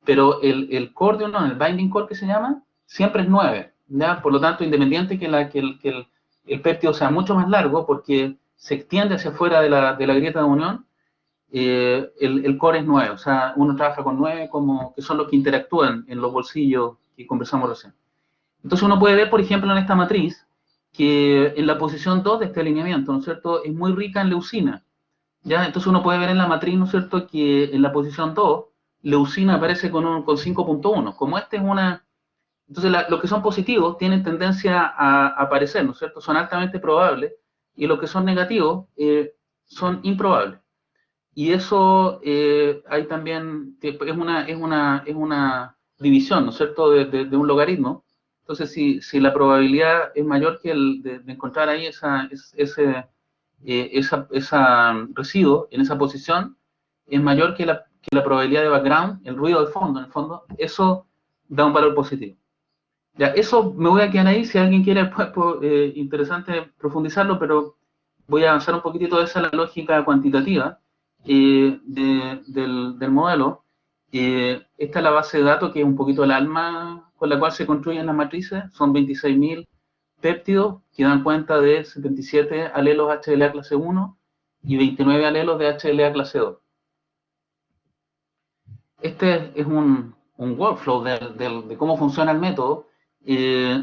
pero el core de unión, el binding core que se llama, siempre es 9, ¿ya? Por lo tanto, independiente que el péptido sea mucho más largo, porque se extiende hacia afuera de la grieta de unión, el core es 9, o sea, uno trabaja con 9 que son los que interactúan en los bolsillos que conversamos recién. Entonces uno puede ver, por ejemplo, en esta matriz, que en la posición 2 de este alineamiento, ¿no es cierto?, es muy rica en leucina, ¿ya? Entonces uno puede ver en la matriz, ¿no es cierto?, que en la posición 2, leucina aparece con 5.1, como este es una... Entonces los que son positivos tienen tendencia a aparecer, ¿no es cierto?, son altamente probables, y los que son negativos son improbables. Y eso hay también, es una división, ¿no es cierto?, de un logaritmo. Entonces, si la probabilidad es mayor que de encontrar ahí ese residuo en esa posición, es mayor que la probabilidad de background, el ruido de fondo, en el fondo, eso da un valor positivo. Ya, eso me voy a quedar ahí, si alguien quiere, interesante profundizarlo, pero voy a avanzar un poquitito. Esa es la lógica cuantitativa del modelo. Esta es la base de datos, que es un poquito el alma con la cual se construyen las matrices. Son 26.000 péptidos que dan cuenta de 77 alelos HLA clase 1 y 29 alelos de HLA clase 2. Este es un workflow de cómo funciona el método,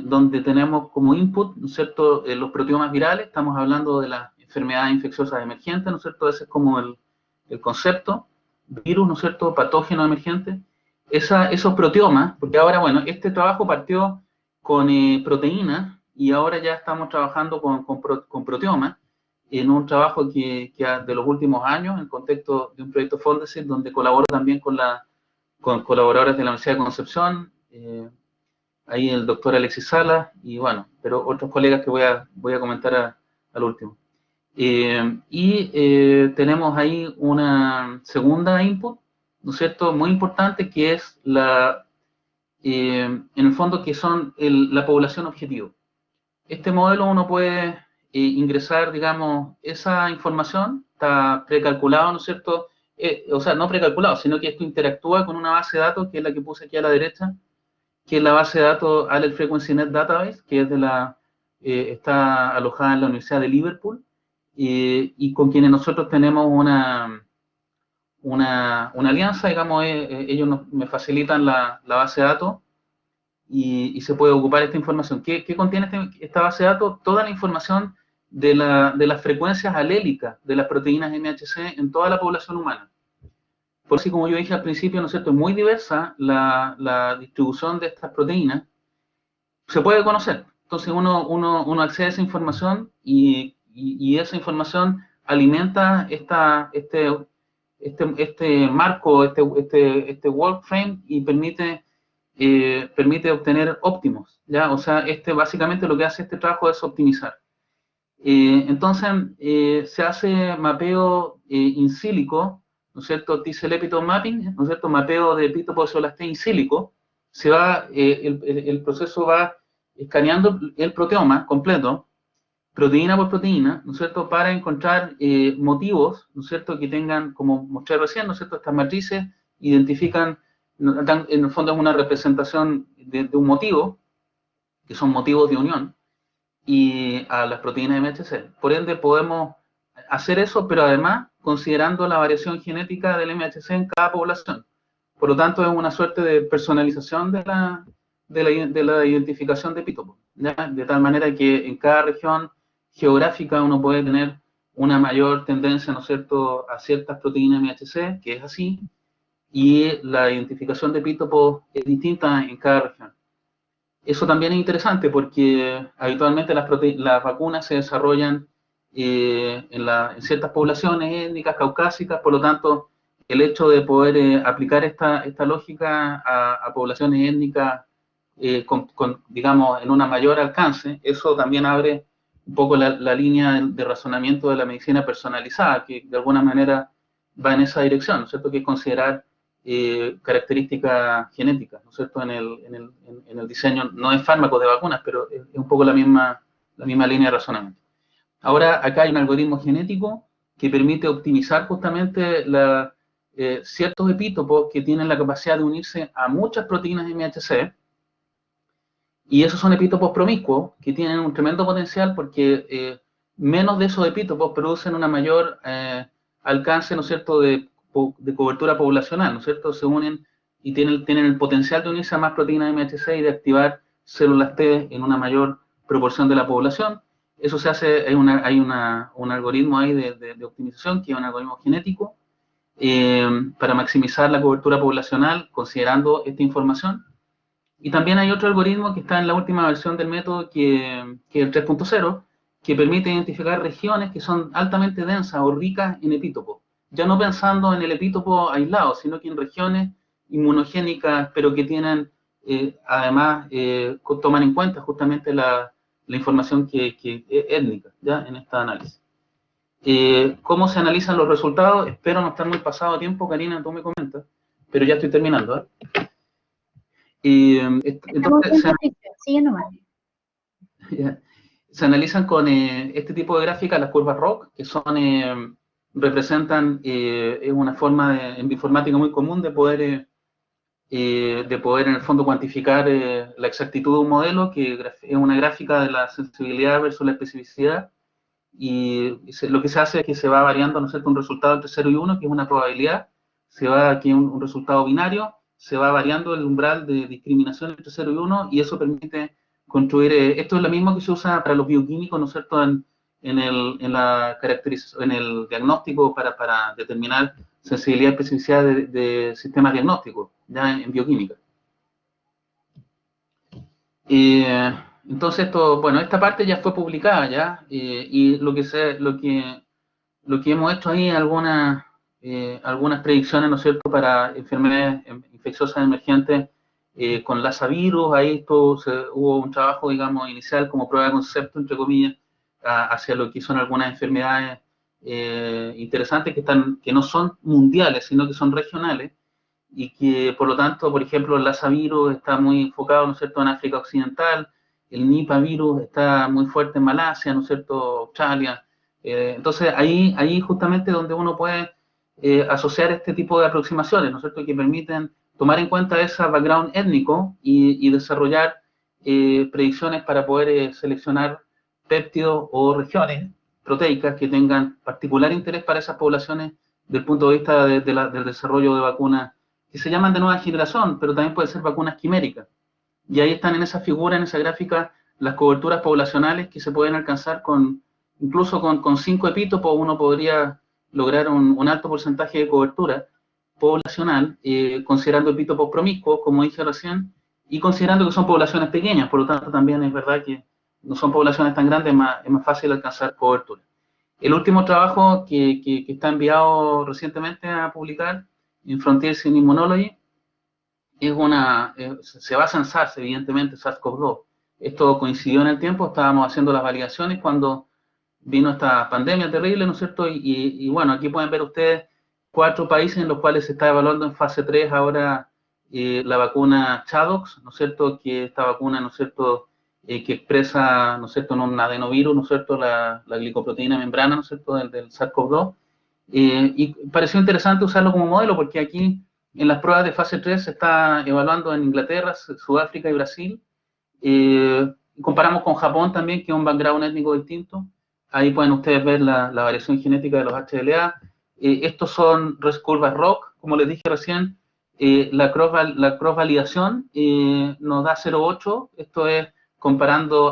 donde tenemos como input, ¿no es cierto?, los proteomas virales. Estamos hablando de las enfermedades infecciosas emergentes, ¿no es cierto? Ese es como el concepto. Virus, ¿no es cierto?, patógeno emergente. Esos proteomas, porque ahora, bueno, este trabajo partió con proteínas y ahora ya estamos trabajando con proteomas. en un trabajo de los últimos años, en el contexto de un proyecto Fondesit, donde colaboro también con colaboradores de la Universidad de Concepción, ahí el doctor Alexis Salas, y bueno, pero otros colegas que voy a comentar al último. Tenemos ahí una segunda input, ¿no es cierto?, muy importante, que es en el fondo, que son la población objetivo. Este modelo uno puede ingresar, digamos, esa información, está precalculado, ¿no es cierto? O sea, no precalculado, sino que esto interactúa con una base de datos, que es la que puse aquí a la derecha, que es la base de datos Allele Frequency Net Database, que es está alojada en la Universidad de Liverpool, y con quienes nosotros tenemos una alianza, digamos. Ellos me facilitan la base de datos, y se puede ocupar esta información. ¿Qué contiene esta base de datos? Toda la información de las frecuencias alélicas de las proteínas MHC en toda la población humana. Por así, como yo dije al principio, ¿no es cierto?, es muy diversa la distribución de estas proteínas. Se puede conocer. Entonces uno accede a esa información, y esa información alimenta este marco, este work frame, y permite obtener óptimos, ¿ya? O sea, básicamente lo que hace este trabajo es optimizar. Entonces, se hace mapeo in silico, ¿no es cierto?, T-cell epitope mapping, ¿no es cierto?, mapeo de epítopos de células T in silico. El proceso va escaneando el proteoma completo, proteína por proteína, ¿no es cierto?, para encontrar motivos, ¿no es cierto?, que tengan, como mostré recién, ¿no es cierto?, estas matrices identifican, en el fondo es una representación de un motivo, que son motivos de unión, y a las proteínas MHC. Por ende, podemos hacer eso, pero además considerando la variación genética del MHC en cada población. Por lo tanto, es una suerte de personalización de la identificación de epítopos, ¿ya? De tal manera que en cada región geográfica uno puede tener una mayor tendencia, ¿no es cierto?, a ciertas proteínas MHC, que es así, y la identificación de epítopos es distinta en cada región. Eso también es interesante, porque habitualmente las vacunas se desarrollan en ciertas poblaciones étnicas caucásicas. Por lo tanto, el hecho de poder aplicar esta lógica a poblaciones étnicas digamos, en una mayor alcance, eso también abre un poco la línea de razonamiento de la medicina personalizada, que de alguna manera va en esa dirección, ¿no es cierto?, que es considerar características genéticas, ¿no es cierto?, en el diseño, no de fármacos, de vacunas, pero es un poco la misma línea de razonamiento. Ahora, acá hay un algoritmo genético que permite optimizar justamente ciertos epítopos que tienen la capacidad de unirse a muchas proteínas MHC, y esos son epítopos promiscuos que tienen un tremendo potencial, porque menos de esos epítopos producen una mayor alcance, ¿no es cierto?, de cobertura poblacional, ¿no es cierto?, se unen y tienen el potencial de unirse a más proteínas MHC y de activar células T en una mayor proporción de la población. Eso se hace, hay un algoritmo ahí de optimización, que es un algoritmo genético, para maximizar la cobertura poblacional considerando esta información. Y también hay otro algoritmo que está en la última versión del método, que es el 3.0, que permite identificar regiones que son altamente densas o ricas en epítopos. Ya no pensando en el epítopo aislado, sino que en regiones inmunogénicas, pero que tienen, además, toman en cuenta justamente la información que étnica, ¿ya?, en esta análisis. ¿Cómo se analizan los resultados? Espero no estar muy pasado de tiempo, Karina, tú me comentas, pero ya estoy terminando, ¿eh? Entonces, se analizan con este tipo de gráficas, las curvas ROC, que representan, es una forma en bioinformática muy común de poder en el fondo cuantificar la exactitud de un modelo, que es una gráfica de la sensibilidad versus la especificidad, y lo que se hace es que se va variando, ¿no es cierto?, un resultado entre 0 y 1, que es una probabilidad, se va aquí un resultado binario, se va variando el umbral de discriminación entre 0 y 1, y eso permite construir, esto es lo mismo que se usa para los bioquímicos, ¿no es cierto?, en el diagnóstico para determinar sensibilidad y especificidad de sistemas diagnósticos, ya en bioquímica. Entonces, esto, bueno, esta parte ya fue publicada ya, y lo que hemos hecho ahí, algunas predicciones, ¿no es cierto?, para enfermedades infecciosas emergentes con Lassa virus. Ahí hubo un trabajo, digamos, inicial como prueba de concepto, entre comillas, hacia lo que son algunas enfermedades interesantes que no son mundiales, sino que son regionales, y que por lo tanto, por ejemplo, el Lassa virus está muy enfocado, ¿no es cierto?, en África Occidental, el Nipah virus está muy fuerte en Malasia, ¿no es cierto?, Australia. Entonces, ahí justamente donde uno puede asociar este tipo de aproximaciones, ¿no es cierto?, que permiten tomar en cuenta ese background étnico y desarrollar predicciones para poder seleccionar péptidos o regiones proteicas que tengan particular interés para esas poblaciones desde el punto de vista del desarrollo de vacunas que se llaman de nueva generación, pero también pueden ser vacunas quiméricas. Y ahí están en esa figura, en esa gráfica, las coberturas poblacionales que se pueden alcanzar incluso con 5 epítopos, uno podría lograr un alto porcentaje de cobertura poblacional, considerando epítopos promiscuos, como dije recién, y considerando que son poblaciones pequeñas, por lo tanto también es verdad que no son poblaciones tan grandes, es más fácil alcanzar cobertura. El último trabajo que está enviado recientemente a publicar en Frontiers in Immunology se basa en SARS, evidentemente, SARS-CoV-2. Esto coincidió en el tiempo, estábamos haciendo las validaciones cuando vino esta pandemia terrible, ¿no es cierto? Y bueno, aquí pueden ver ustedes 4 países en los cuales se está evaluando en fase 3 ahora la vacuna Chadox, ¿no es cierto? Que esta vacuna, ¿no es cierto? Que expresa, ¿no es cierto?, en un adenovirus, ¿no es cierto?, la glicoproteína membrana, ¿no es cierto?, del SARS-CoV-2. Y pareció interesante usarlo como modelo porque aquí en las pruebas de fase 3 se está evaluando en Inglaterra, Sudáfrica y Brasil. Comparamos con Japón también, que es un background étnico distinto. Ahí pueden ustedes ver la variación genética de los HLA. Estos son curvas ROC, como les dije recién. La cross validación nos da 0,8. Esto es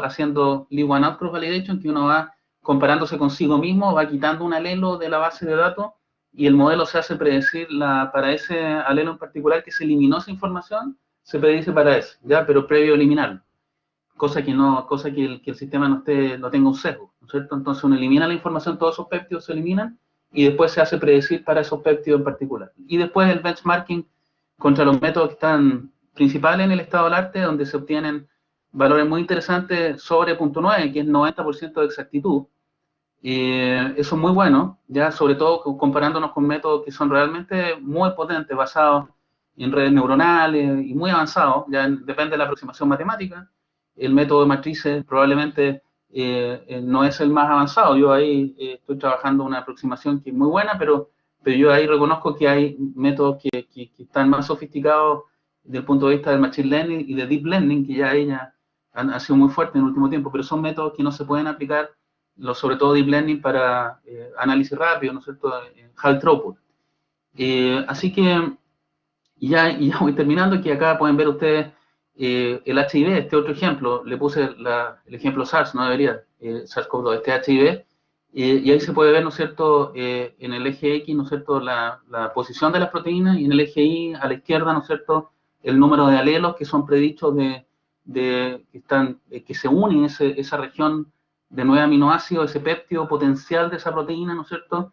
haciendo Lee-One-Out cross validation, que uno va comparándose consigo mismo, va quitando un alelo de la base de datos y el modelo se hace predecir para ese alelo en particular que se eliminó esa información, se predice para ese, ¿ya? Pero previo a eliminarlo. Cosa que el sistema no tenga un sesgo, ¿no es cierto? Entonces uno elimina la información, todos esos péptidos se eliminan y después se hace predecir para esos péptidos en particular. Y después el benchmarking contra los métodos que están principales en el estado del arte, donde se obtienen valores muy interesantes sobre 0.9, que es 90% de exactitud. Eso es muy bueno, ya sobre todo comparándonos con métodos que son realmente muy potentes, basados en redes neuronales y muy avanzados, ya depende de la aproximación matemática. El método de matrices probablemente no es el más avanzado. Yo ahí estoy trabajando una aproximación que es muy buena, pero yo ahí reconozco que hay métodos que están más sofisticados desde el punto de vista del machine learning y de deep learning, que ya han sido muy fuertes en el último tiempo, pero son métodos que no se pueden aplicar sobre todo deep learning para análisis rápido, ¿no es cierto?, high throughput. Así que ya voy terminando, que acá pueden ver ustedes el HIV, este otro ejemplo, le puse el ejemplo SARS, no debería, SARS-CoV-2, este HIV, y ahí se puede ver, ¿no es cierto?, en el eje X, ¿no es cierto?, la posición de las proteínas, y en el eje Y, a la izquierda, ¿no es cierto?, el número de alelos que son predichos que se unen esa región de 9 aminoácidos, ese péptido potencial de esa proteína, ¿no es cierto?,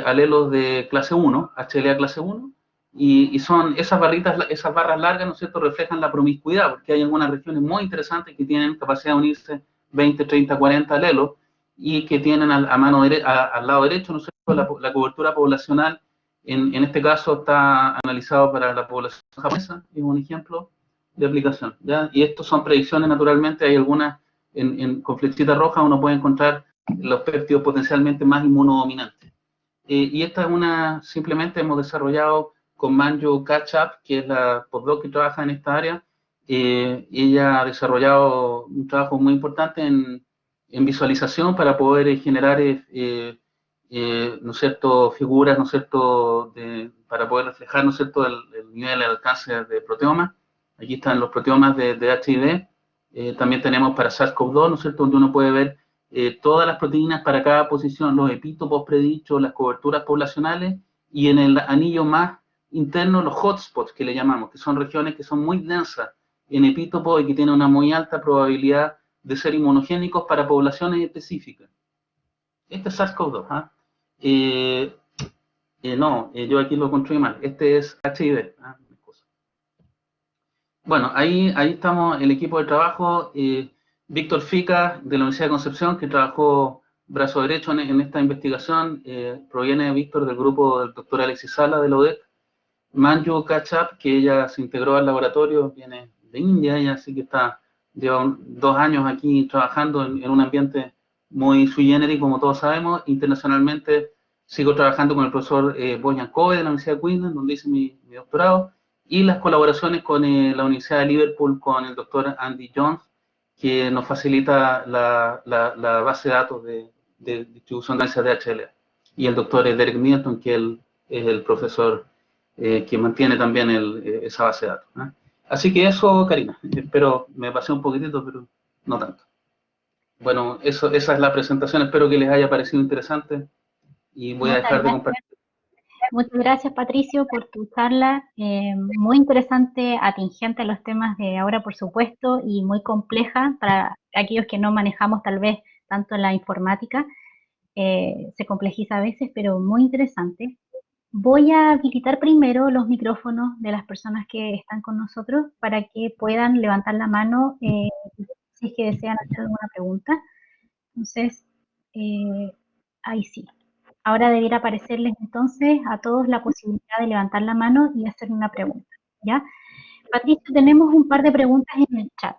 alelos de clase 1, HLA clase 1, y son esas barras largas, ¿no es cierto?, reflejan la promiscuidad, porque hay algunas regiones muy interesantes que tienen capacidad de unirse 20, 30, 40 alelos, y que tienen al lado derecho, ¿no es cierto?, la cobertura poblacional. En este caso está analizado para la población japonesa, es un ejemplo de aplicación, ¿ya? Y estos son predicciones, naturalmente, hay algunas con flechita roja uno puede encontrar los péptidos potencialmente más inmunodominantes. Y esta es simplemente hemos desarrollado con Manju Catchup, que es la postdoc que trabaja en esta área. Ella ha desarrollado un trabajo muy importante en visualización para poder generar, ¿no es cierto?, figuras, ¿no es cierto?, para poder reflejar, ¿no es cierto?, el nivel de alcance de proteomas. Aquí están los proteomas de HIV. También tenemos para SARS-CoV-2, ¿no es cierto?, donde uno puede ver todas las proteínas para cada posición, los epítopos predichos, las coberturas poblacionales, y en el anillo más interno los hotspots que le llamamos, que son regiones que son muy densas en epítopos y que tienen una muy alta probabilidad de ser inmunogénicos para poblaciones específicas. Este es SARS-CoV-2. ¿Ah? No, yo aquí lo construí mal. Este es HIV. ¿Ah? Bueno, ahí estamos el equipo de trabajo. Víctor Fica, de la Universidad de Concepción, que trabajó brazo derecho en esta investigación, proviene Víctor del grupo del doctor Alexis Sala de la UDEC. Manju Kachap, que ella se integró al laboratorio, viene de India, ella sí que lleva 2 años aquí trabajando en un ambiente muy sui generis, como todos sabemos. Internacionalmente sigo trabajando con el profesor Bojan Kobe de la Universidad de Queensland, donde hice mi doctorado, y las colaboraciones con la Universidad de Liverpool, con el doctor Andy Jones, que nos facilita la base de datos de distribución de DHL, y el doctor Derek Milton, que él es el profesor que mantiene también esa base de datos. ¿Eh? Así que eso, Karina, espero, me pasé un poquitito, pero no tanto. Bueno, esa es la presentación, espero que les haya parecido interesante y voy a dejar de compartir. Muchas gracias, Patricio, por tu charla, muy interesante, atingente a los temas de ahora, por supuesto, y muy compleja para aquellos que no manejamos tal vez tanto la informática, se complejiza a veces, pero muy interesante. Voy a habilitar primero los micrófonos de las personas que están con nosotros para que puedan levantar la mano si es que desean hacer alguna pregunta. Entonces, ahí sí. Ahora debiera aparecerles entonces a todos la posibilidad de levantar la mano y hacer una pregunta, ¿ya? Patricio, tenemos un par de preguntas en el chat.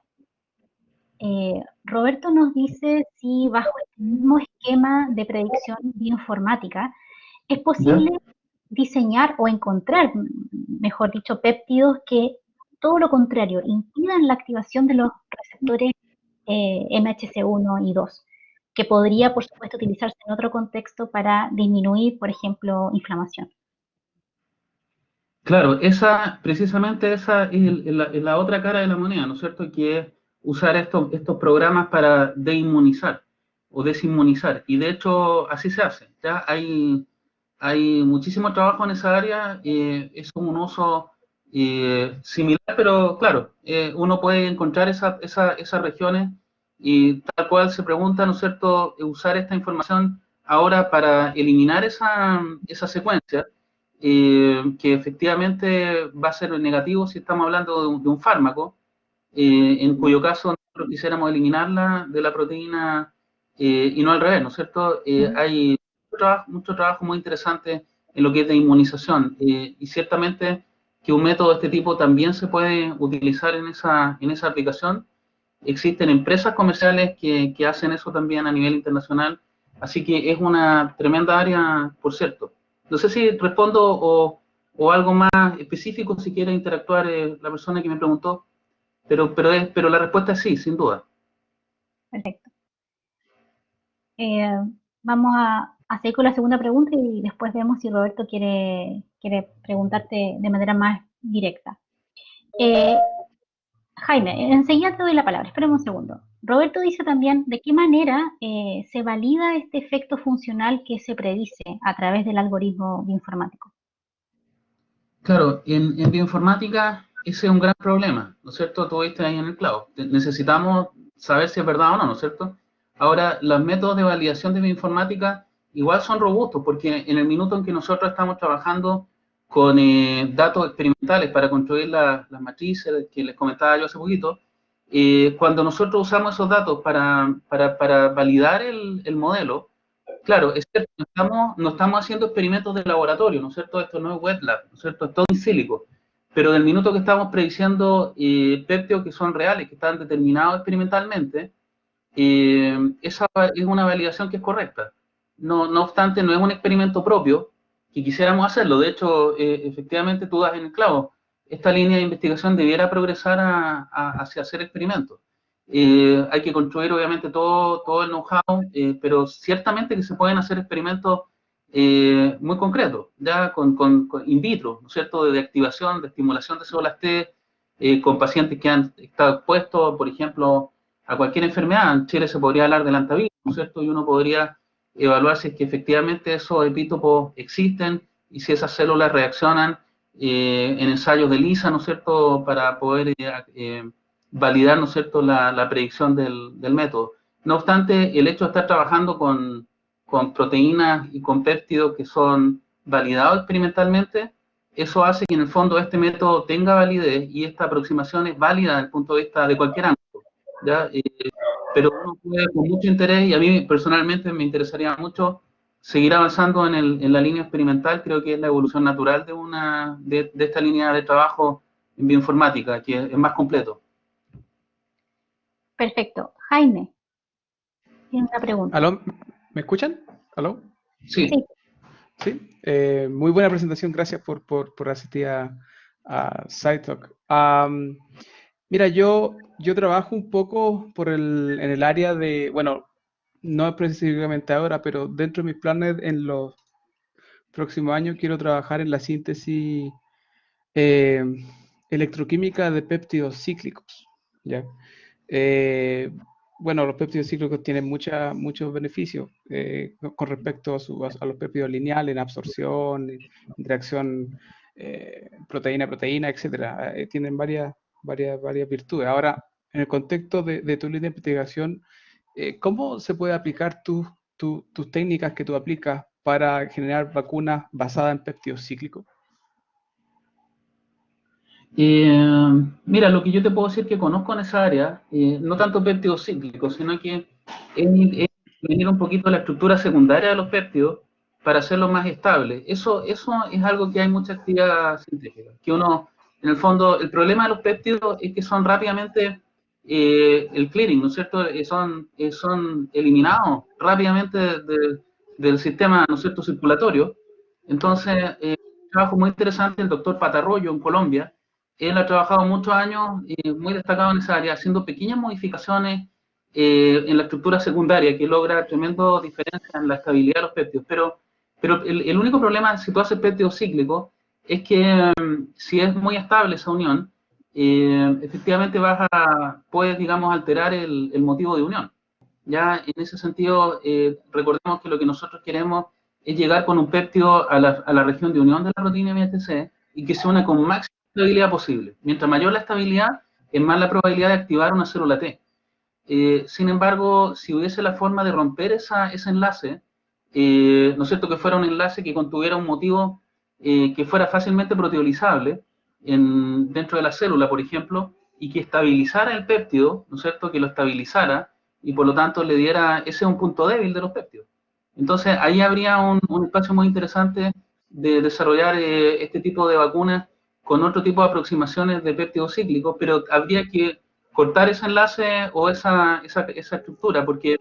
Roberto nos dice si bajo este mismo esquema de predicción bioinformática es posible diseñar o encontrar, mejor dicho, péptidos que todo lo contrario, impidan la activación de los receptores MHC1 y 2, que podría, por supuesto, utilizarse en otro contexto para disminuir, por ejemplo, inflamación. Claro, precisamente esa es la otra cara de la moneda, ¿no es cierto? Que es usar estos programas para deinmunizar o desinmunizar. Y de hecho, así se hace. Ya hay muchísimo trabajo en esa área, es un uso similar, pero claro, uno puede encontrar esas regiones y tal cual se pregunta, ¿no es cierto?, usar esta información ahora para eliminar esa secuencia, que efectivamente va a ser negativo si estamos hablando de un fármaco, en cuyo caso nosotros quisiéramos eliminarla de la proteína y no al revés, ¿no es cierto? Hay mucho trabajo muy interesante en lo que es de inmunización y ciertamente que un método de este tipo también se puede utilizar en esa aplicación. Existen empresas comerciales que hacen eso también a nivel internacional, así que es una tremenda área, por cierto. No sé si respondo o algo más específico si quiere interactuar la persona que me preguntó, pero la respuesta es sí, sin duda. Perfecto. Vamos a seguir con la segunda pregunta y después vemos si Roberto quiere preguntarte de manera más directa. Jaime, enseguida te doy la palabra, espérame un segundo. Roberto dice también de qué manera se valida este efecto funcional que se predice a través del algoritmo bioinformático. Claro, en bioinformática ese es un gran problema, ¿no es cierto? Tú viste ahí en el clavo. Necesitamos saber si es verdad o no, ¿no es cierto? Ahora, los métodos de validación de bioinformática igual son robustos, porque en el minuto en que nosotros estamos trabajando con datos experimentales para construir las matrices que les comentaba yo hace poquito, cuando nosotros usamos esos datos para validar el modelo, claro, es cierto, no estamos haciendo experimentos de laboratorio, ¿no es cierto? Esto no es wet lab, ¿no es cierto? Es todo in silico. Pero del minuto que estamos prediciendo péptidos que son reales, que están determinados experimentalmente, esa es una validación que es correcta. No obstante, no es un experimento propio que quisiéramos hacerlo. De hecho, efectivamente tú das en el clavo. Esta línea de investigación debiera progresar hacia hacer experimentos. Hay que construir obviamente todo el know-how, pero ciertamente que se pueden hacer experimentos muy concretos, ya con in vitro, ¿no es cierto?, de activación, de estimulación de células T, con pacientes que han estado expuestos, por ejemplo, a cualquier enfermedad. En Chile se podría hablar del antivirus, ¿no es cierto?, y uno podría evaluar si es que efectivamente esos epítopos existen y si esas células reaccionan en ensayos de lisa, ¿no es cierto?, para poder validar, ¿no es cierto?, la predicción del método. No obstante, el hecho de estar trabajando con proteínas y con péptidos que son validados experimentalmente, eso hace que en el fondo este método tenga validez y esta aproximación es válida desde el punto de vista de cualquier ámbito, ¿ya? Pero uno puede con mucho interés, y a mí personalmente me interesaría mucho seguir avanzando en la línea experimental. Creo que es la evolución natural de esta línea de trabajo en bioinformática, que es más completo. Perfecto. Jaime, tiene una pregunta. ¿Aló? ¿Me escuchan? ¿Aló? Sí. Sí, Sí. Muy buena presentación. Gracias por asistir a SciTalk. Mira, yo trabajo un poco en el área de, bueno, no específicamente ahora, pero dentro de mis planes en los próximos años quiero trabajar en la síntesis eh, electroquímica de péptidos cíclicos, ¿ya? Eh, bueno, los péptidos cíclicos tienen muchos beneficios con respecto a los péptidos lineales en absorción, interacción proteína-proteína, etcétera. Tienen varias virtudes. Ahora, en el contexto de tu línea de investigación, ¿cómo se puede aplicar tus técnicas que tú aplicas para generar vacunas basadas en péptidos cíclicos? Mira, lo que yo te puedo decir que conozco en esa área, no tanto péptidos cíclicos, sino que es definir un poquito la estructura secundaria de los péptidos para hacerlos más estables. Eso es algo que hay mucha actividad científica. Que uno, en el fondo, el problema de los péptidos es que son rápidamente el clearing, ¿no es cierto? Son eliminados rápidamente del sistema, ¿no es cierto?, circulatorio. Entonces, un trabajo muy interesante del doctor Patarroyo en Colombia. Él ha trabajado muchos años, muy destacado en esa área, haciendo pequeñas modificaciones en la estructura secundaria que logra tremendo diferencia en la estabilidad de los péptidos. Pero el único problema si tú haces péptidos cíclicos es que si es muy estable esa unión, efectivamente puedes, digamos, alterar el motivo de unión. Ya en ese sentido, recordemos que lo que nosotros queremos es llegar con un péptido a la región de unión de la proteína MHC y que se una con máxima estabilidad posible. Mientras mayor la estabilidad, es más la probabilidad de activar una célula T. Sin embargo, si hubiese la forma de romper ese enlace, ¿no es cierto?, que fuera un enlace que contuviera un motivo que fuera fácilmente proteolizable dentro de la célula, por ejemplo, y que estabilizara el péptido, ¿no es cierto?, que lo estabilizara y por lo tanto le diera, ese es un punto débil de los péptidos. Entonces ahí habría un espacio muy interesante de desarrollar este tipo de vacunas con otro tipo de aproximaciones de péptidos cíclicos, pero habría que cortar ese enlace o esa estructura, porque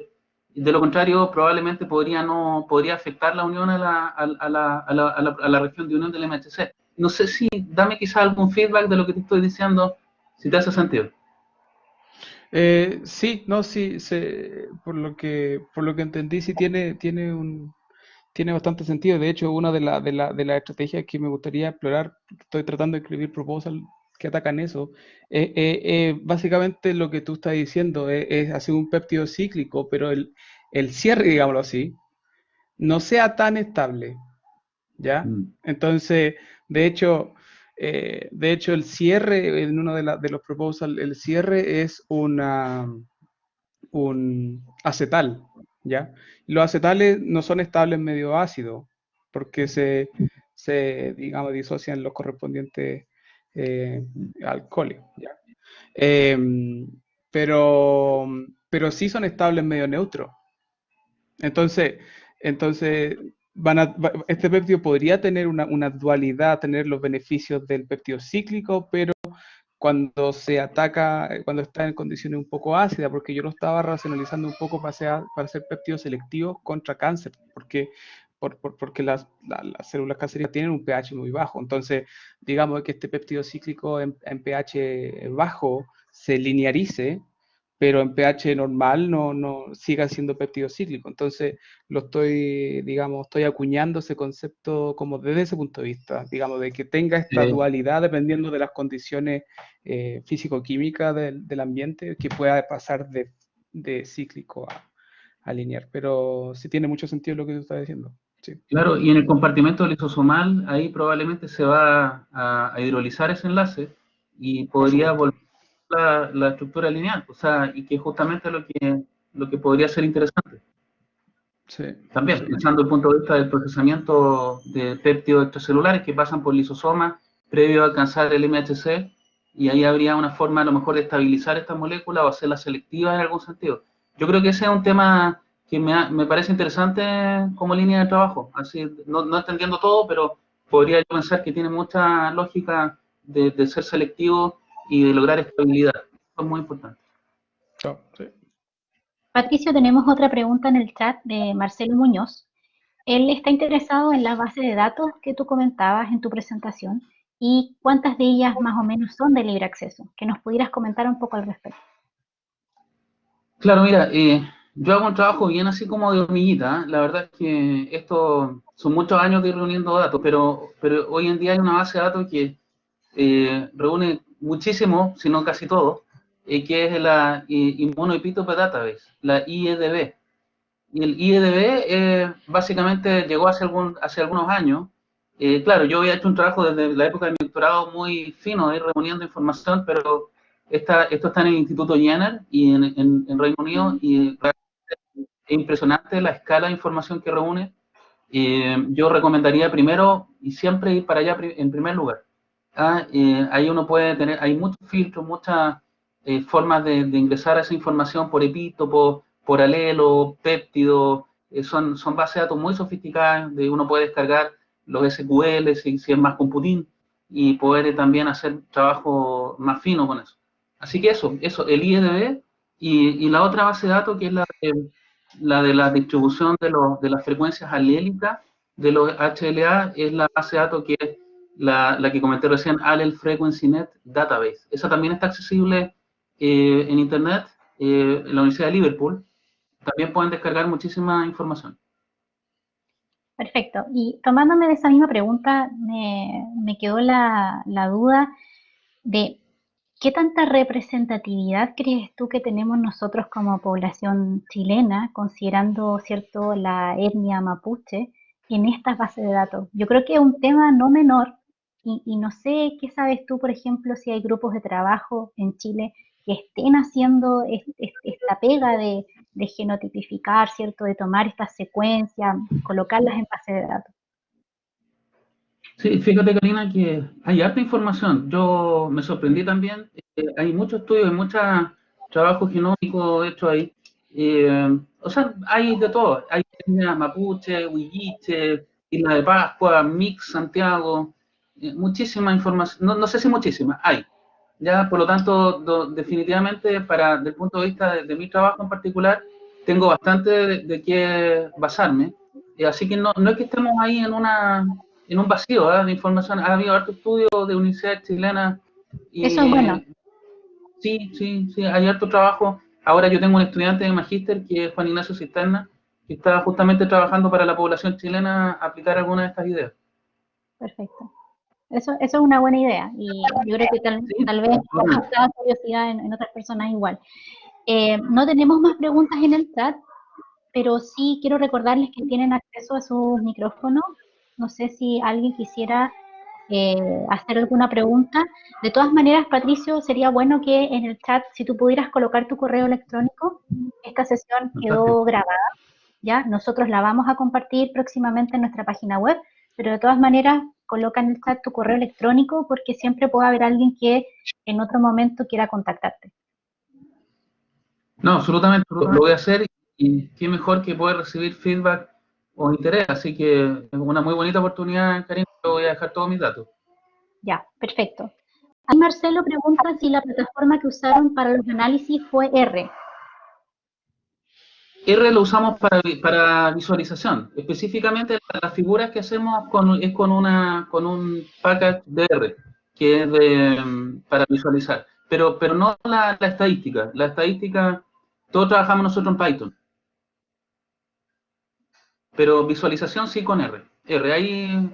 de lo contrario probablemente podría afectar la unión a la región de unión del MHC. No sé si, dame quizás algún feedback de lo que te estoy diciendo, si te hace sentido. Sí, no, sí, por lo que entendí, sí tiene bastante sentido. De hecho, una de las estrategias que me gustaría explorar, estoy tratando de escribir proposals que atacan eso, básicamente lo que tú estás diciendo es hacer un péptido cíclico, pero el cierre, digámoslo así, no sea tan estable, ¿ya? Mm. Entonces, de hecho, el cierre en uno de los proposals, el cierre es un acetal, ¿ya? Los acetales no son estables medio ácido, porque digamos, disocian los correspondientes alcoholes, ¿ya? Em, pero, pero sí son estables medio neutros. Entonces, entonces este péptido podría tener una dualidad, tener los beneficios del péptido cíclico, pero cuando se ataca, cuando está en condiciones un poco ácidas, porque yo lo estaba racionalizando un poco para hacer péptidos selectivos contra cáncer, porque las células cancerígenas tienen un pH muy bajo. Entonces, digamos que este péptido cíclico en pH bajo se linearice, pero en pH normal no siga siendo péptido cíclico. Entonces, estoy acuñando ese concepto como desde ese punto de vista, digamos, de que tenga esta dualidad dependiendo de las condiciones físico-químicas del ambiente, que pueda pasar de cíclico a lineal. Pero sí tiene mucho sentido lo que tú estás diciendo. Sí. Claro, y en el compartimento lisosomal, ahí probablemente se va a hidrolizar ese enlace y Por podría supuesto. la estructura lineal, o sea, y que justamente lo que podría ser interesante. Sí. También, pensando desde el punto de vista del procesamiento de péptidos extracelulares que pasan por lisosomas previo a alcanzar el MHC, y ahí habría una forma a lo mejor de estabilizar esta molécula o hacerla selectiva en algún sentido. Yo creo que ese es un tema que me parece interesante como línea de trabajo. Así, no entendiendo todo, pero podría yo pensar que tiene mucha lógica de ser selectivo y de lograr estabilidad. Eso es muy importante. Oh, sí. Patricio, tenemos otra pregunta en el chat de Marcelo Muñoz. Él está interesado en la base de datos que tú comentabas en tu presentación y cuántas de ellas más o menos son de libre acceso, que nos pudieras comentar un poco al respecto. Claro, mira, yo hago un trabajo bien así como de hormiguita, ¿eh? La verdad es que esto son muchos años de ir reuniendo datos, pero hoy en día hay una base de datos que reúne muchísimo, si no casi todo, que es la Immunoepitope Database, la IEDB. Y el IEDB básicamente llegó hace algunos años. Claro, yo había hecho un trabajo desde la época de mi doctorado muy fino, de ir reuniendo información, pero esto está en el Instituto Jenner y en Reino Unido, y es impresionante la escala de información que reúne. Yo recomendaría primero y siempre ir para allá en primer lugar. Ahí uno puede tener, hay muchos filtros, muchas formas de ingresar a esa información por epítopo, por alelo, péptido. Son bases de datos muy sofisticadas, de uno puede descargar los SQL si es más computín, y poder también hacer trabajo más fino con eso. Así que eso el IEDB, y la otra base de datos que es la de la distribución de las frecuencias alélicas de los HLA, es la base de datos que es la que comenté recién, Allele Frequency Net Database. Esa también está accesible en Internet, en la Universidad de Liverpool. También pueden descargar muchísima información. Perfecto. Y tomándome de esa misma pregunta, me quedó la duda de qué tanta representatividad crees tú que tenemos nosotros como población chilena, considerando, cierto, la etnia mapuche en estas bases de datos. Yo creo que es un tema no menor y no sé qué sabes tú, por ejemplo, si hay grupos de trabajo en Chile que estén haciendo esta pega de genotipificar, ¿cierto? De tomar estas secuencias, colocarlas en base de datos. Sí, fíjate, Karina, que hay harta información. Yo me sorprendí también. Hay muchos estudios, hay muchos trabajos genómicos hechos ahí. O sea, hay de todo. Hay etnia mapuche, huilliche, Isla de Pascua, Mix, Santiago. Muchísima información. No sé si muchísima, hay. Ya, por lo tanto, definitivamente, desde el punto de vista de mi trabajo en particular, tengo bastante de qué basarme. Así que no es que estemos ahí en un vacío, de información. Ha habido harto estudio de universidades chilenas Eso es bueno. y sí, hay harto trabajo. Ahora yo tengo un estudiante de magíster que es Juan Ignacio Cisterna, que está justamente trabajando para la población chilena aplicar algunas de estas ideas. Perfecto. Eso es una buena idea y yo creo que Sí, tal vez da curiosidad en otras personas igual. No tenemos más preguntas en el chat, pero sí quiero recordarles que tienen acceso a sus micrófonos. No sé si alguien quisiera hacer alguna pregunta. De todas maneras, Patricio, sería bueno que en el chat, si tú pudieras colocar tu correo electrónico, esta sesión fantástico. quedó grabada, ¿ya? Nosotros la vamos a compartir próximamente en nuestra página web, pero de todas maneras, coloca en el chat tu correo electrónico porque siempre puede haber alguien que en otro momento quiera contactarte. No, absolutamente, lo voy a hacer, y qué mejor que poder recibir feedback o interés. Así que es una muy bonita oportunidad, Karina. Yo voy a dejar todos mis datos. Ya, perfecto. Ahí Marcelo pregunta si la plataforma que usaron para los análisis fue R. R lo usamos para visualización. Específicamente las figuras que hacemos es con un package de R, que es para visualizar. Pero no la estadística. La estadística, todos trabajamos nosotros en Python. Pero visualización sí con R.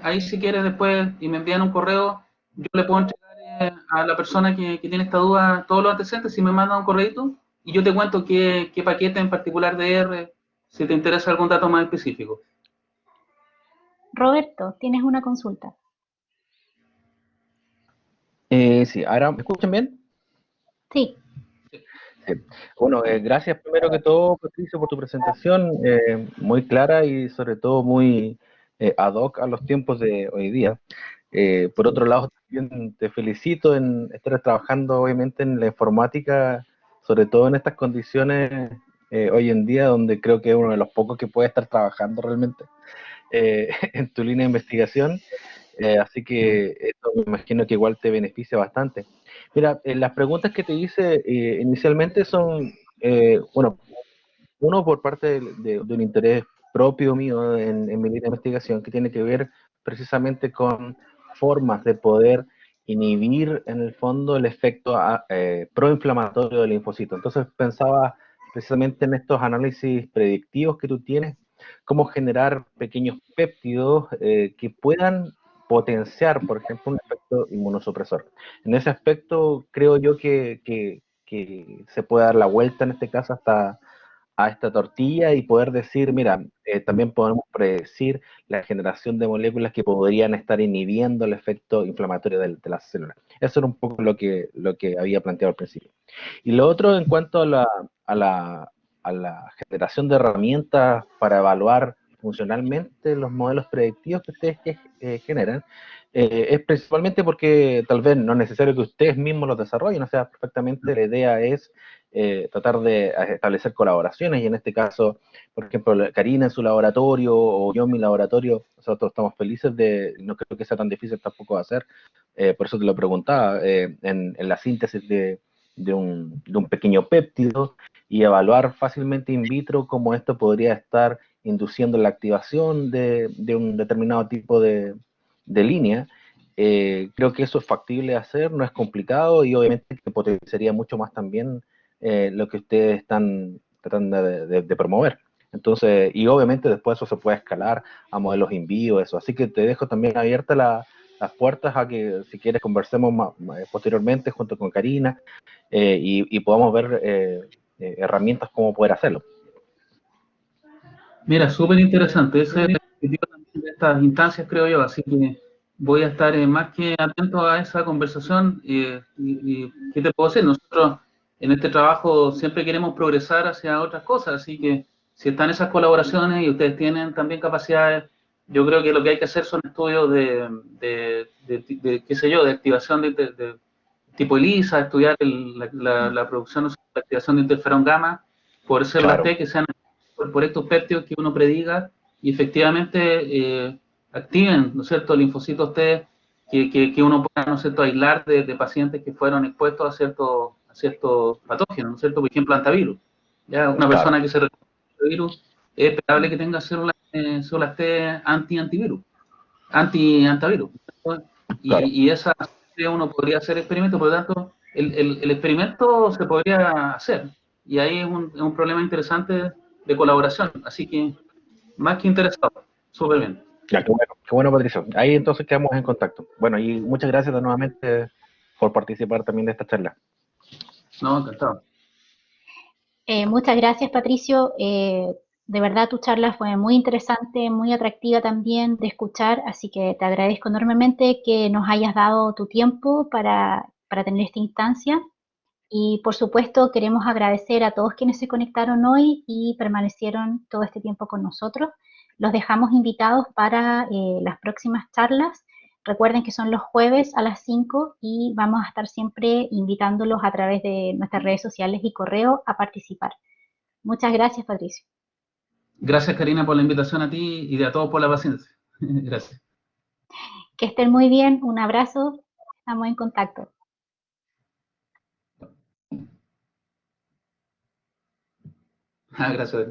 Ahí si quieres después y me envían un correo, yo le puedo entregar a la persona que tiene esta duda todos los antecedentes, si me manda un correo, y yo te cuento qué paquete en particular de R, si te interesa algún dato más específico. Roberto, tienes una consulta. Sí, ahora, ¿me escuchan bien? Sí. Sí. Bueno, gracias primero que todo, Patricio, por tu presentación, muy clara y sobre todo muy ad hoc a los tiempos de hoy día. Por otro lado, también te felicito en estar trabajando obviamente en la informática, sobre todo en estas condiciones hoy en día, donde creo que es uno de los pocos que puede estar trabajando realmente en tu línea de investigación. Así que esto me imagino que igual te beneficia bastante. Mira, las preguntas que te hice inicialmente son, bueno, uno por parte de un interés propio mío en mi línea de investigación que tiene que ver precisamente con formas de poder inhibir en el fondo el efecto proinflamatorio del linfocito. Entonces pensaba precisamente en estos análisis predictivos que tú tienes, cómo generar pequeños péptidos que puedan potenciar, por ejemplo, un efecto inmunosupresor. En ese aspecto creo yo que se puede dar la vuelta en este caso hasta a esta tortilla y poder decir, mira, también podemos predecir la generación de moléculas que podrían estar inhibiendo el efecto inflamatorio de las células. Eso era un poco lo que había planteado al principio. Y lo otro en cuanto a la generación de herramientas para evaluar funcionalmente los modelos predictivos que ustedes generan, es principalmente porque tal vez no es necesario que ustedes mismos los desarrollen, o sea, perfectamente la idea es tratar de establecer colaboraciones y en este caso, por ejemplo, Karina en su laboratorio o yo en mi laboratorio, nosotros estamos felices no creo que sea tan difícil tampoco de hacer, por eso te lo preguntaba, en la síntesis de un pequeño péptido y evaluar fácilmente in vitro cómo esto podría estar induciendo la activación de un determinado tipo de línea. Creo que eso es factible de hacer, no es complicado y obviamente que potenciaría mucho más también lo que ustedes están tratando de promover. Entonces, y obviamente después eso se puede escalar a modelos in vivo, eso. Así que te dejo también abiertas las puertas a que si quieres conversemos posteriormente junto con Karina y podamos ver herramientas como poder hacerlo. Mira, súper interesante. Ese es el objetivo también de estas instancias, creo yo. Así que voy a estar más que atento a esa conversación. Y ¿qué te puedo decir? Nosotros en este trabajo siempre queremos progresar hacia otras cosas. Así que si están esas colaboraciones y ustedes tienen también capacidades, yo creo que lo que hay que hacer son estudios de qué sé yo, de activación de tipo ELISA, estudiar la producción, la activación de interferón gamma por células Claro. T que sean por estos péptidos que uno prediga y efectivamente activen, ¿no es cierto?, linfocitos T que uno pueda, ¿no es cierto?, aislar de pacientes que fueron expuestos a ciertos patógenos, ¿no es cierto?, por ejemplo, antivirus. Ya una persona que se reconoce virus es esperable que tenga células T antivirus, antivirus. Y esa uno podría hacer experimentos, por lo tanto, el experimento se podría hacer. Y ahí es un problema interesante de colaboración. Así que, más que interesado, súper bien. Ya, qué bueno, Patricio. Ahí entonces quedamos en contacto. Bueno, y muchas gracias nuevamente por participar también de esta charla. No, encantado. Muchas gracias, Patricio. De verdad tu charla fue muy interesante, muy atractiva también de escuchar, así que te agradezco enormemente que nos hayas dado tu tiempo para tener esta instancia. Y por supuesto queremos agradecer a todos quienes se conectaron hoy y permanecieron todo este tiempo con nosotros. Los dejamos invitados para las próximas charlas. Recuerden que son los jueves a las 5 y vamos a estar siempre invitándolos a través de nuestras redes sociales y correo a participar. Muchas gracias, Patricio. Gracias, Karina, por la invitación a ti y a todos por la paciencia. Gracias. Que estén muy bien. Un abrazo. Estamos en contacto. Gracias.